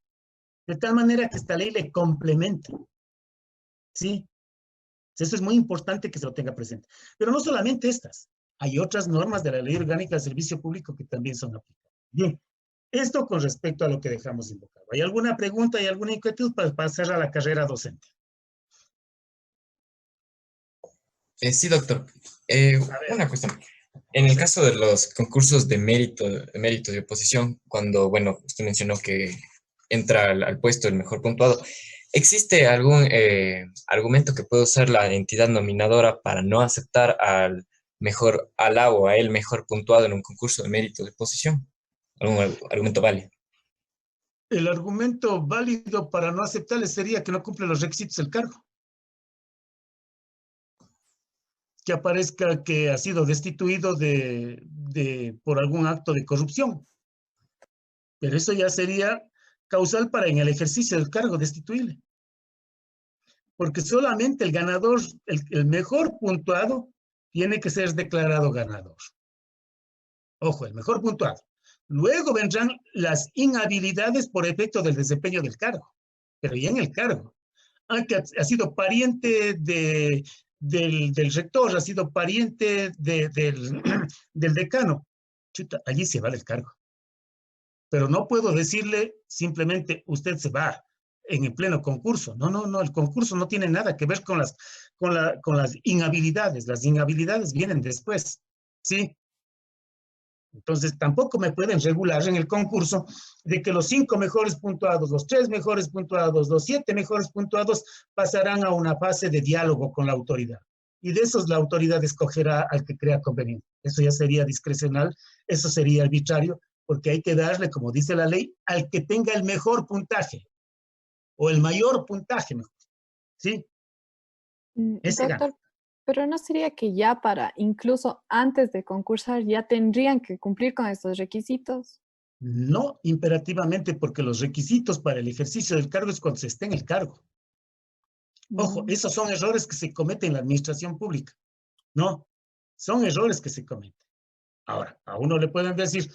De tal manera que esta ley le complementa. ¿Sí? Eso es muy importante que se lo tenga presente. Pero no solamente estas. Hay otras normas de la Ley Orgánica del Servicio Público que también son aplicables. Bien, esto con respecto a lo que dejamos invocado. ¿Hay alguna pregunta y alguna inquietud para pasar a la carrera docente? Sí, doctor. Una cuestión. En el caso de los concursos de mérito de oposición, cuando, bueno, usted mencionó que entra al puesto el mejor puntuado, ¿existe algún argumento que pueda usar la entidad nominadora para no aceptar al o a él mejor puntuado en un concurso de mérito de oposición? ¿Algún argumento válido? El argumento válido para no aceptarle sería que no cumple los requisitos del cargo. Que aparezca que ha sido destituido por algún acto de corrupción. Pero eso ya sería causal para en el ejercicio del cargo destituirle. Porque solamente el ganador, el mejor puntuado, tiene que ser declarado ganador. Ojo, el mejor puntuado. Luego vendrán las inhabilidades por efecto del desempeño del cargo. Pero ya en el cargo. Aunque ha sido pariente del rector, ha sido pariente del decano. Chuta, allí se va del cargo. Pero no puedo decirle simplemente usted se va en el pleno concurso. No, el concurso no tiene nada que ver con las inhabilidades. Las inhabilidades vienen después, ¿sí? Entonces tampoco me pueden regular en el concurso de que los 5 mejores puntuados, los 3 mejores puntuados, los 7 mejores puntuados pasarán a una fase de diálogo con la autoridad. Y de esos la autoridad escogerá al que crea conveniente. Eso ya sería discrecional, eso sería arbitrario, porque hay que darle, como dice la ley, al que tenga el mejor puntaje. o el mayor puntaje mejor. ¿Sí? Ese Doctor, gana. pero ¿no sería que ya para, incluso antes de concursar, ya tendrían que cumplir con estos requisitos? No imperativamente, porque los requisitos para el ejercicio del cargo es cuando se esté en el cargo. Ojo, esos son errores que se cometen en la administración pública. No, son errores que se cometen. Ahora, a uno le pueden decir,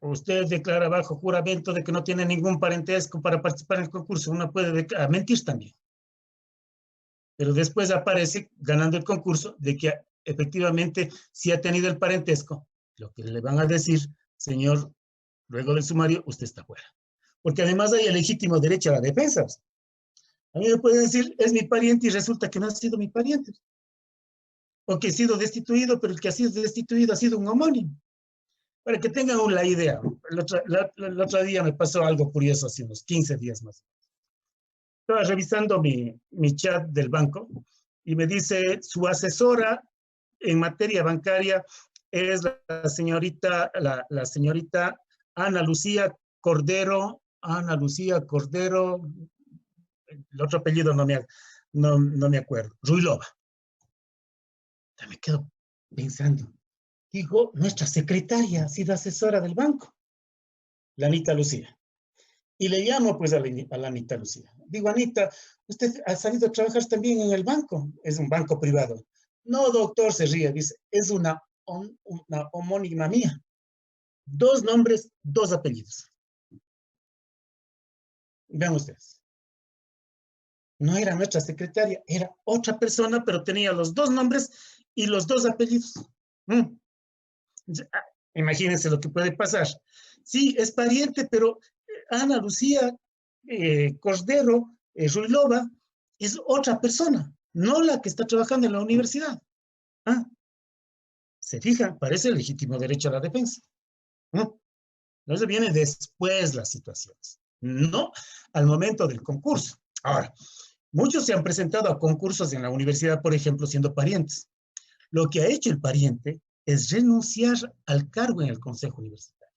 usted declara bajo juramento de que no tiene ningún parentesco para participar en el concurso. Uno puede mentir también. Pero después aparece, ganando el concurso, de que efectivamente sí ha tenido el parentesco. Lo que le van a decir, señor, luego del sumario, usted está fuera. Porque además hay el legítimo derecho a la defensa. A mí me pueden decir, es mi pariente y resulta que no ha sido mi pariente. O que he sido destituido, pero el que ha sido destituido ha sido un homónimo. Para que tengan la idea, el otro día me pasó algo curioso, hace unos 15 días más. Estaba revisando mi chat del banco y me dice, su asesora en materia bancaria es la señorita Ana Lucía Cordero, el otro apellido no me acuerdo, Ruilova. Me quedo pensando, digo, nuestra secretaria ha sido asesora del banco, la Anita Lucía. Y le llamo pues a la Anita Lucía. Digo, Anita, usted ha salido a trabajar también en el banco, es un banco privado. No, doctor, se ríe, dice, es una homónima mía. 2 nombres, 2 apellidos. Vean ustedes. No era nuestra secretaria, era otra persona, pero tenía los 2 nombres y los 2 apellidos. Imagínense lo que puede pasar. Sí, es pariente, pero Ana Lucía Cordero Ruilova es otra persona, no la que está trabajando en la universidad. ¿Se fijan? Parece el legítimo derecho a la defensa. Entonces viene después las situaciones, no al momento del concurso. Ahora, muchos se han presentado a concursos en la universidad, por ejemplo, siendo parientes. Lo que ha hecho el pariente es renunciar al cargo en el consejo universitario.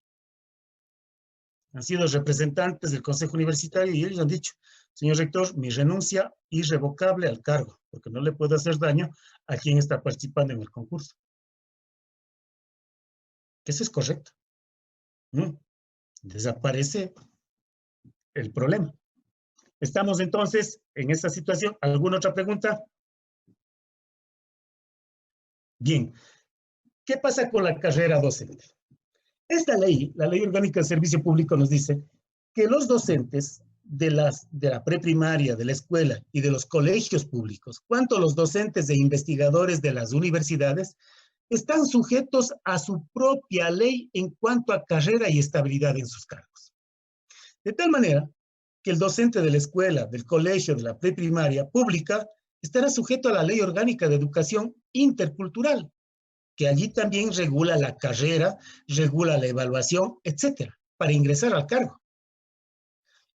Han sido representantes del consejo universitario y ellos han dicho, señor rector, mi renuncia irrevocable al cargo, porque no le puedo hacer daño a quien está participando en el concurso. Eso es correcto. Desaparece el problema. Estamos entonces en esta situación. ¿Alguna otra pregunta? Bien. ¿Qué pasa con la carrera docente? Esta ley, la Ley Orgánica del Servicio Público, nos dice que los docentes de la preprimaria, de la escuela y de los colegios públicos, cuanto los docentes e investigadores de las universidades, están sujetos a su propia ley en cuanto a carrera y estabilidad en sus cargos. De tal manera que el docente de la escuela, del colegio, de la preprimaria pública, estará sujeto a la Ley Orgánica de Educación Intercultural, que allí también regula la carrera, regula la evaluación, etcétera, para ingresar al cargo.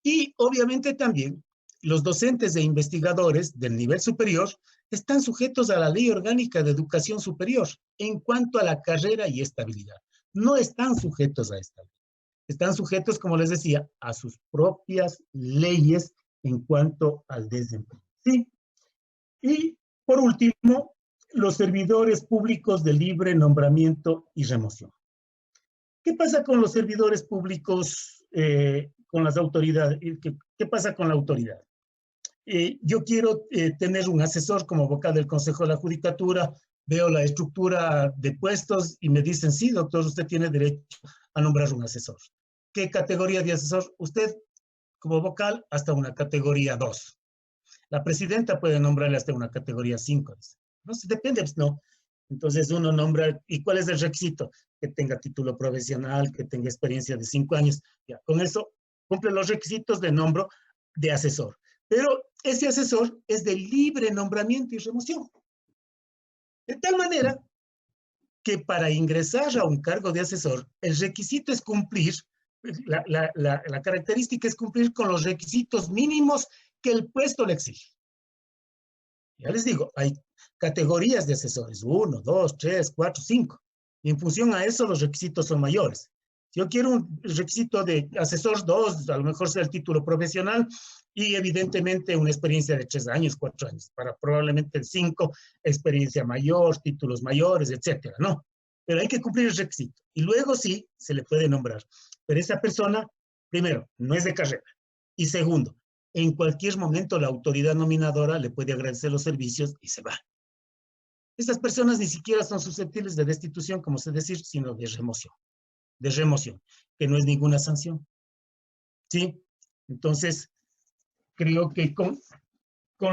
Y obviamente también los docentes e investigadores del nivel superior están sujetos a la Ley Orgánica de Educación Superior en cuanto a la carrera y estabilidad. No están sujetos a esta ley. Están sujetos, como les decía, a sus propias leyes en cuanto al desempeño. ¿Sí? Y por último, los servidores públicos de libre nombramiento y remoción. ¿Qué pasa con los servidores públicos, con las autoridades? ¿Qué pasa con la autoridad? Yo quiero tener un asesor como vocal del Consejo de la Judicatura, veo la estructura de puestos y me dicen, sí, doctor, usted tiene derecho a nombrar un asesor. ¿Qué categoría de asesor? Usted, como vocal, hasta una categoría 2. La presidenta puede nombrarle hasta una categoría 5. No sé, depende, pues no. Entonces uno nombra, ¿y cuál es el requisito? Que tenga título profesional, que tenga experiencia de 5 años. Ya, con eso cumple los requisitos de nombro de asesor. Pero ese asesor es de libre nombramiento y remoción. De tal manera que para ingresar a un cargo de asesor, el requisito es cumplir, la característica es cumplir con los requisitos mínimos que el puesto le exige. Ya les digo, hay categorías de asesores, 1, 2, 3, 4, 5. Y en función a eso los requisitos son mayores. Si yo quiero un requisito de asesor 2, a lo mejor sea el título profesional y evidentemente una experiencia de 3 años, 4 años, para probablemente el 5, experiencia mayor, títulos mayores, etcétera, ¿no? Pero hay que cumplir el requisito. Y luego sí, se le puede nombrar. Pero esa persona, primero, no es de carrera. Y segundo, en cualquier momento la autoridad nominadora le puede agradecer los servicios y se va. Estas personas ni siquiera son susceptibles de destitución, como se decir, sino de remoción, que no es ninguna sanción. ¿Sí? Entonces, creo que con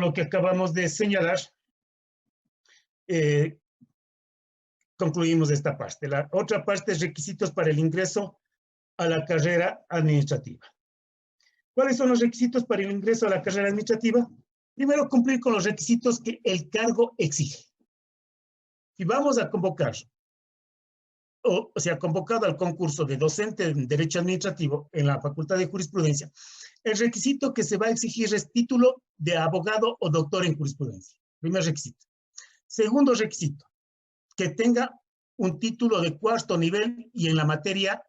lo que acabamos de señalar, concluimos esta parte. La otra parte es requisitos para el ingreso a la carrera administrativa. ¿Cuáles son los requisitos para el ingreso a la carrera administrativa? Primero, cumplir con los requisitos que el cargo exige. Si vamos a convocar, o sea, convocado al concurso de docente en Derecho Administrativo en la Facultad de Jurisprudencia, el requisito que se va a exigir es título de abogado o doctor en jurisprudencia. Primer requisito. Segundo requisito, que tenga un título de 4º nivel y en la materia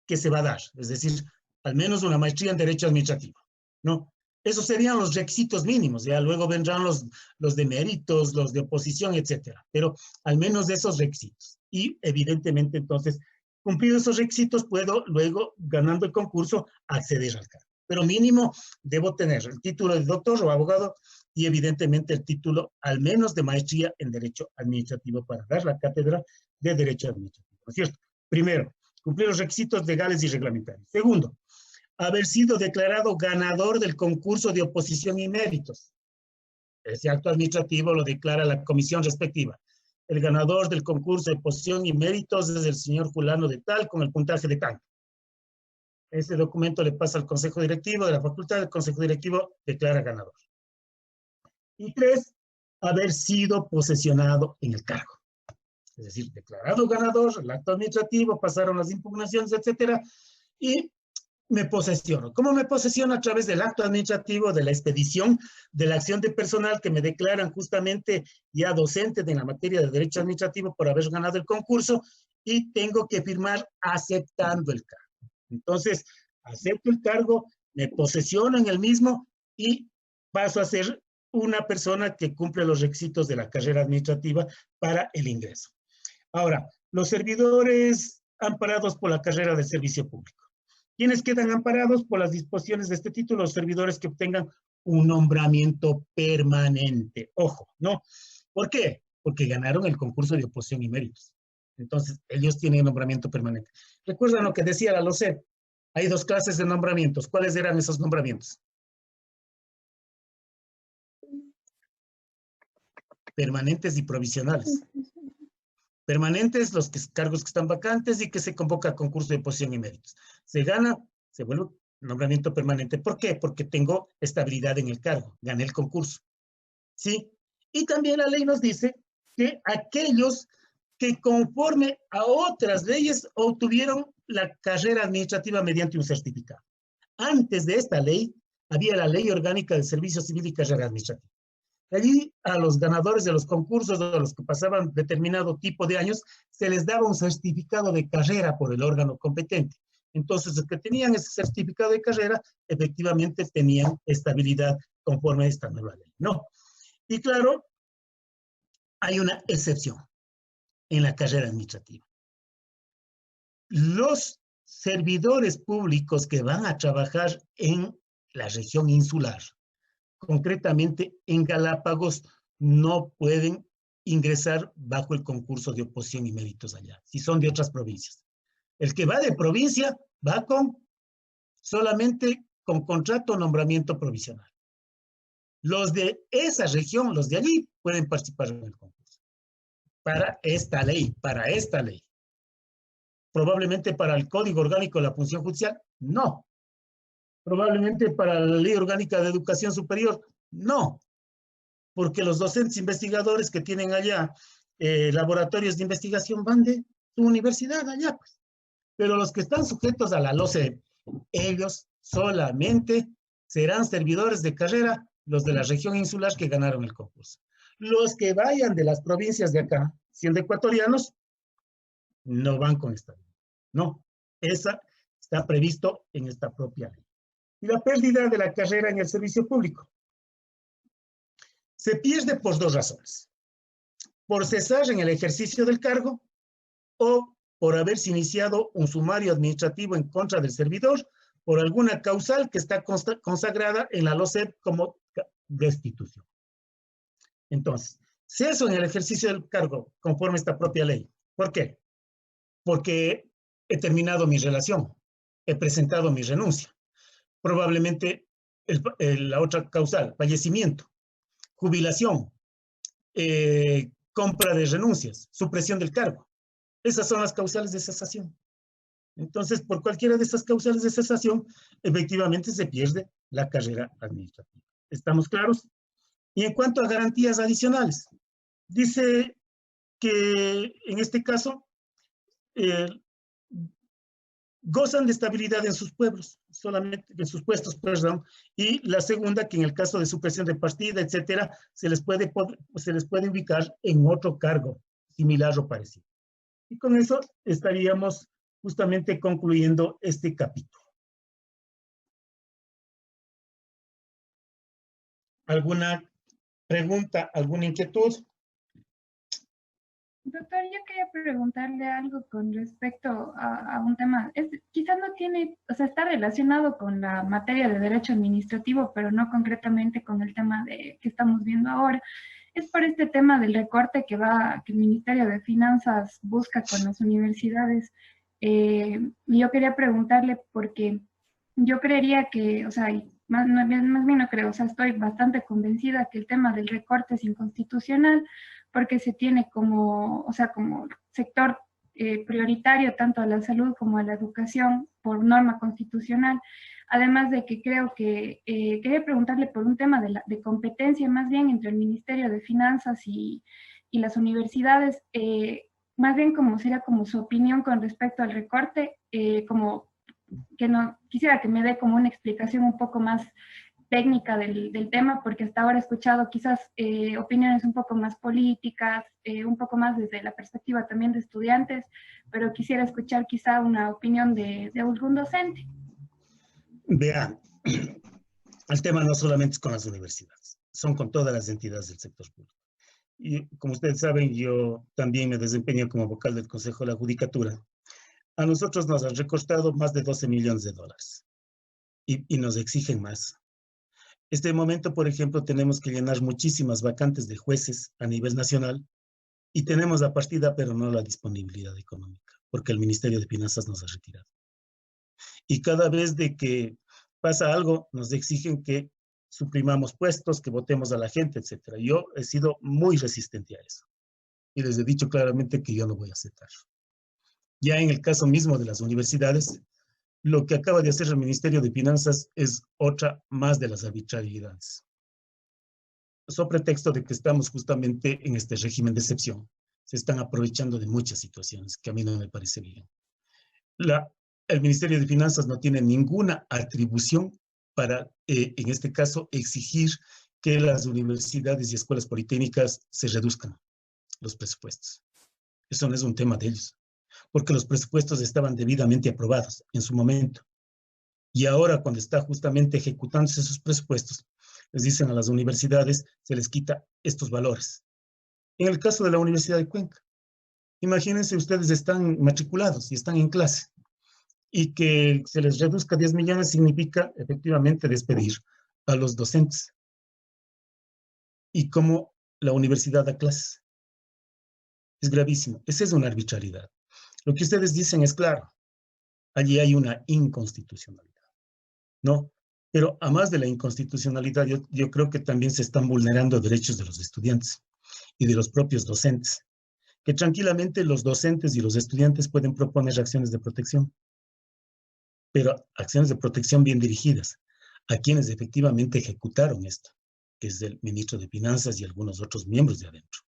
que se va a dar, es decir, al menos una maestría en Derecho Administrativo, ¿no? Esos serían los requisitos mínimos, ya luego vendrán los de méritos, los de oposición, etcétera, pero al menos esos requisitos. Y evidentemente, entonces, cumplidos esos requisitos, puedo luego, ganando el concurso, acceder al cargo. Pero mínimo debo tener el título de doctor o abogado y evidentemente el título, al menos de maestría en Derecho Administrativo para dar la cátedra de Derecho Administrativo, ¿no es cierto? Primero, cumplir los requisitos legales y reglamentarios. Segundo, haber sido declarado ganador del concurso de oposición y méritos. Ese acto administrativo lo declara la comisión respectiva. El ganador del concurso de oposición y méritos es el señor fulano de tal con el puntaje de tanto. Ese documento le pasa al consejo directivo de la facultad, el consejo directivo declara ganador. Y 3, haber sido posesionado en el cargo. Es decir, declarado ganador, el acto administrativo, pasaron las impugnaciones, etcétera, y me posesiono. ¿Cómo me posesiono? A través del acto administrativo, de la expedición, de la acción de personal que me declaran justamente ya docente de la materia de Derecho Administrativo por haber ganado el concurso y tengo que firmar aceptando el cargo. Entonces, acepto el cargo, me posesiono en el mismo y paso a ser una persona que cumple los requisitos de la carrera administrativa para el ingreso. Ahora, los servidores amparados por la carrera de servicio público. ¿Quiénes quedan amparados por las disposiciones de este título? Los servidores que obtengan un nombramiento permanente. Ojo, ¿no? ¿Por qué? Porque ganaron el concurso de oposición y méritos. Entonces, ellos tienen nombramiento permanente. ¿Recuerdan lo que decía la LOCEP? Hay 2 clases de nombramientos. ¿Cuáles eran esos nombramientos? Permanentes y provisionales. Permanentes, los cargos que están vacantes y que se convoca a concurso de oposición y méritos. Se gana, se vuelve nombramiento permanente. ¿Por qué? Porque tengo estabilidad en el cargo, gané el concurso. ¿Sí? Y también la ley nos dice que aquellos que conforme a otras leyes obtuvieron la carrera administrativa mediante un certificado. Antes de esta ley, había la Ley Orgánica del Servicio Civil y Carrera Administrativa. Allí a los ganadores de los concursos, a los que pasaban determinado tipo de años, se les daba un certificado de carrera por el órgano competente. Entonces, los que tenían ese certificado de carrera, efectivamente tenían estabilidad conforme a esta nueva ley, ¿no? Y claro, hay una excepción en la carrera administrativa. Los servidores públicos que van a trabajar en la región insular, concretamente en Galápagos, no pueden ingresar bajo el concurso de oposición y méritos allá, si son de otras provincias. El que va de provincia va solamente con contrato o nombramiento provisional. Los de esa región, los de allí, pueden participar en el concurso. Para esta ley. Probablemente para el Código Orgánico de la Función Judicial, no. Probablemente para la Ley Orgánica de Educación Superior, no. Porque los docentes investigadores que tienen allá laboratorios de investigación van de su universidad allá, pues. Pero los que están sujetos a la LOCEP, ellos solamente serán servidores de carrera, los de la región insular que ganaron el concurso. Los que vayan de las provincias de acá, siendo ecuatorianos, no van con esta ley. No, Esa está previsto en esta propia ley. Y la pérdida de la carrera en el servicio público. Se pierde por dos razones. Por cesar en el ejercicio del cargo o por haberse iniciado un sumario administrativo en contra del servidor por alguna causal que está consagrada en la LOCEP como destitución. Entonces, ceso en el ejercicio del cargo conforme a esta propia ley. ¿Por qué? Porque he terminado mi relación, he presentado mi renuncia. Probablemente la otra causal, fallecimiento, jubilación, compra de renuncias, supresión del cargo. Esas son las causales de cesación. Entonces, por cualquiera de esas causales de cesación, efectivamente se pierde la carrera administrativa. ¿Estamos claros? Y en cuanto a garantías adicionales, dice que en este caso gozan de estabilidad en sus pueblos, solamente en sus puestos, perdón, y la segunda, que en el caso de supresión de partida, etcétera, se les puede ubicar en otro cargo similar o parecido. Y con eso estaríamos justamente concluyendo este capítulo. ¿Alguna pregunta, alguna inquietud? Doctor, yo quería preguntarle algo con respecto a un tema, quizás no tiene, o sea, está relacionado con la materia de derecho administrativo, pero no concretamente con el tema que estamos viendo ahora. Es por este tema del recorte que el Ministerio de Finanzas busca con las universidades. Yo quería preguntarle porque yo creería que, o sea, más bien no creo, o sea, estoy bastante convencida que el tema del recorte es inconstitucional porque se tiene como, o sea, como sector prioritario tanto a la salud como a la educación por norma constitucional. Además de que creo que quería preguntarle por un tema de competencia más bien entre el Ministerio de Finanzas y las universidades, más bien como sería como su opinión con respecto al recorte, como que no quisiera que me dé como una explicación un poco más técnica del tema, porque hasta ahora he escuchado quizás opiniones un poco más políticas, un poco más desde la perspectiva también de estudiantes, pero quisiera escuchar quizá una opinión de algún docente. Vean, el tema no solamente es con las universidades, son con todas las entidades del sector público. Y como ustedes saben, yo también me desempeño como vocal del Consejo de la Judicatura. A nosotros nos han recortado más de 12 millones de dólares y nos exigen más. Este momento, por ejemplo, tenemos que llenar muchísimas vacantes de jueces a nivel nacional y tenemos la partida, pero no la disponibilidad económica, porque el Ministerio de Finanzas nos ha retirado. Y cada vez de que pasa algo, nos exigen que suprimamos puestos, que votemos a la gente, etc. Yo he sido muy resistente a eso. Y les he dicho claramente que yo no voy a aceptar. Ya en el caso mismo de las universidades, lo que acaba de hacer el Ministerio de Finanzas es otra más de las arbitrariedades. Sobre pretexto de que estamos justamente en este régimen de excepción, se están aprovechando de muchas situaciones que a mí no me parece bien. El Ministerio de Finanzas no tiene ninguna atribución para, en este caso, exigir que las universidades y escuelas politécnicas se reduzcan los presupuestos. Eso no es un tema de ellos, porque los presupuestos estaban debidamente aprobados en su momento. Y ahora, cuando está justamente ejecutándose esos presupuestos, les dicen a las universidades, se les quita estos valores. En el caso de la Universidad de Cuenca, imagínense, ustedes están matriculados y están en clase, y que se les reduzca 10 millones significa efectivamente despedir a los docentes. Y como la universidad da clases. Es gravísimo. Esa es una arbitrariedad. Lo que ustedes dicen es claro. Allí hay una inconstitucionalidad, ¿no? Pero a más de la inconstitucionalidad, yo creo que también se están vulnerando derechos de los estudiantes y de los propios docentes, que tranquilamente los docentes y los estudiantes pueden proponer acciones de protección, pero acciones de protección bien dirigidas a quienes efectivamente ejecutaron esto, que es el ministro de Finanzas y algunos otros miembros de adentro,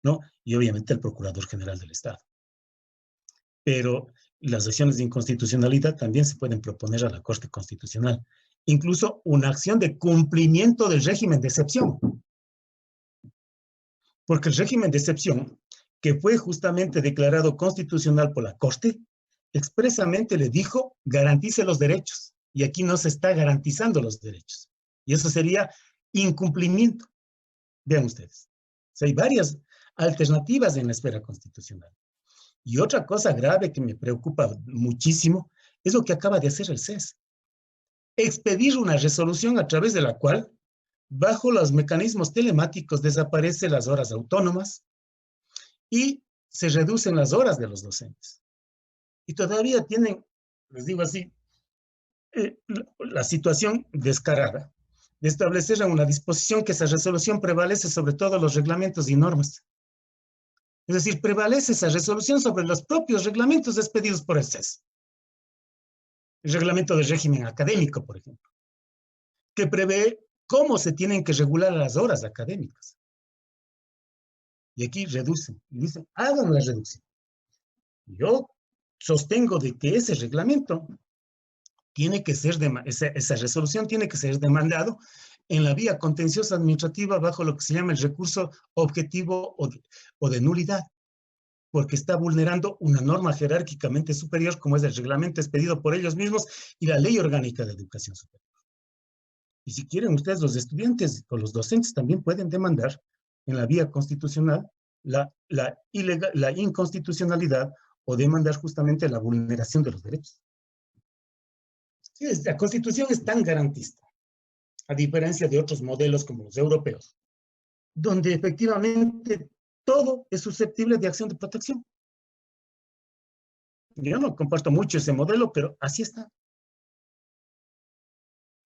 ¿no? Y obviamente el Procurador General del Estado. Pero las acciones de inconstitucionalidad también se pueden proponer a la Corte Constitucional, incluso una acción de cumplimiento del régimen de excepción. Porque el régimen de excepción, que fue justamente declarado constitucional por la Corte, expresamente le dijo, garantice los derechos. Y aquí no se está garantizando los derechos. Y eso sería incumplimiento. Vean ustedes. O sea, hay varias alternativas en la esfera constitucional. Y otra cosa grave que me preocupa muchísimo es lo que acaba de hacer el CES. Expedir una resolución a través de la cual, bajo los mecanismos telemáticos, desaparecen las horas autónomas y se reducen las horas de los docentes. Y todavía tienen, les digo así, la situación descarada de establecer una disposición que esa resolución prevalece sobre todos los reglamentos y normas. Es decir, prevalece esa resolución sobre los propios reglamentos expedidos por el CES. El reglamento de régimen académico, por ejemplo, que prevé cómo se tienen que regular las horas académicas. Y aquí reducen, y dicen, hagan la reducción. Yo sostengo de que ese reglamento tiene que ser, esa resolución tiene que ser demandado en la vía contenciosa administrativa bajo lo que se llama el recurso objetivo o de nulidad, porque está vulnerando una norma jerárquicamente superior como es el reglamento expedido por ellos mismos y la Ley Orgánica de Educación Superior. Y si quieren ustedes, los estudiantes o los docentes también pueden demandar en la vía constitucional la inconstitucionalidad o demandar justamente la vulneración de los derechos. Sí, la Constitución es tan garantista, a diferencia de otros modelos como los europeos, donde efectivamente todo es susceptible de acción de protección. Yo no comparto mucho ese modelo, pero así está.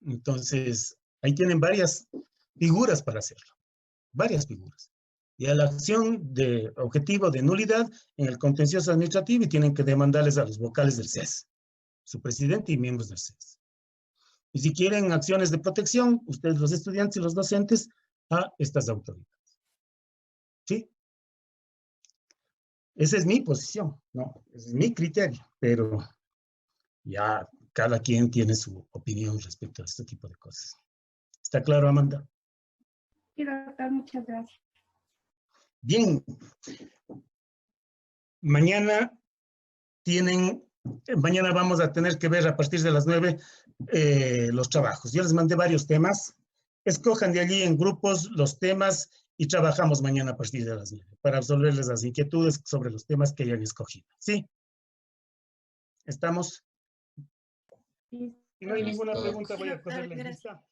Entonces, ahí tienen varias figuras para hacerlo, varias figuras. Y a la acción de objetivo de nulidad en el contencioso administrativo y tienen que demandarles a los vocales del CES, su presidente y miembros del CES. Y si quieren acciones de protección, ustedes los estudiantes y los docentes, a estas autoridades. ¿Sí? Esa es mi posición, ¿no? Ese es mi criterio, pero ya cada quien tiene su opinión respecto a este tipo de cosas. ¿Está claro, Amanda? Sí, doctor, muchas gracias. Bien. Mañana vamos a tener que ver a partir de las 9 los trabajos. Yo les mandé varios temas. Escojan de allí en grupos los temas y trabajamos mañana a partir de las 9 para resolverles las inquietudes sobre los temas que hayan escogido. ¿Sí? ¿Estamos? Sí. Si no hay ninguna pregunta, voy a coger la lista.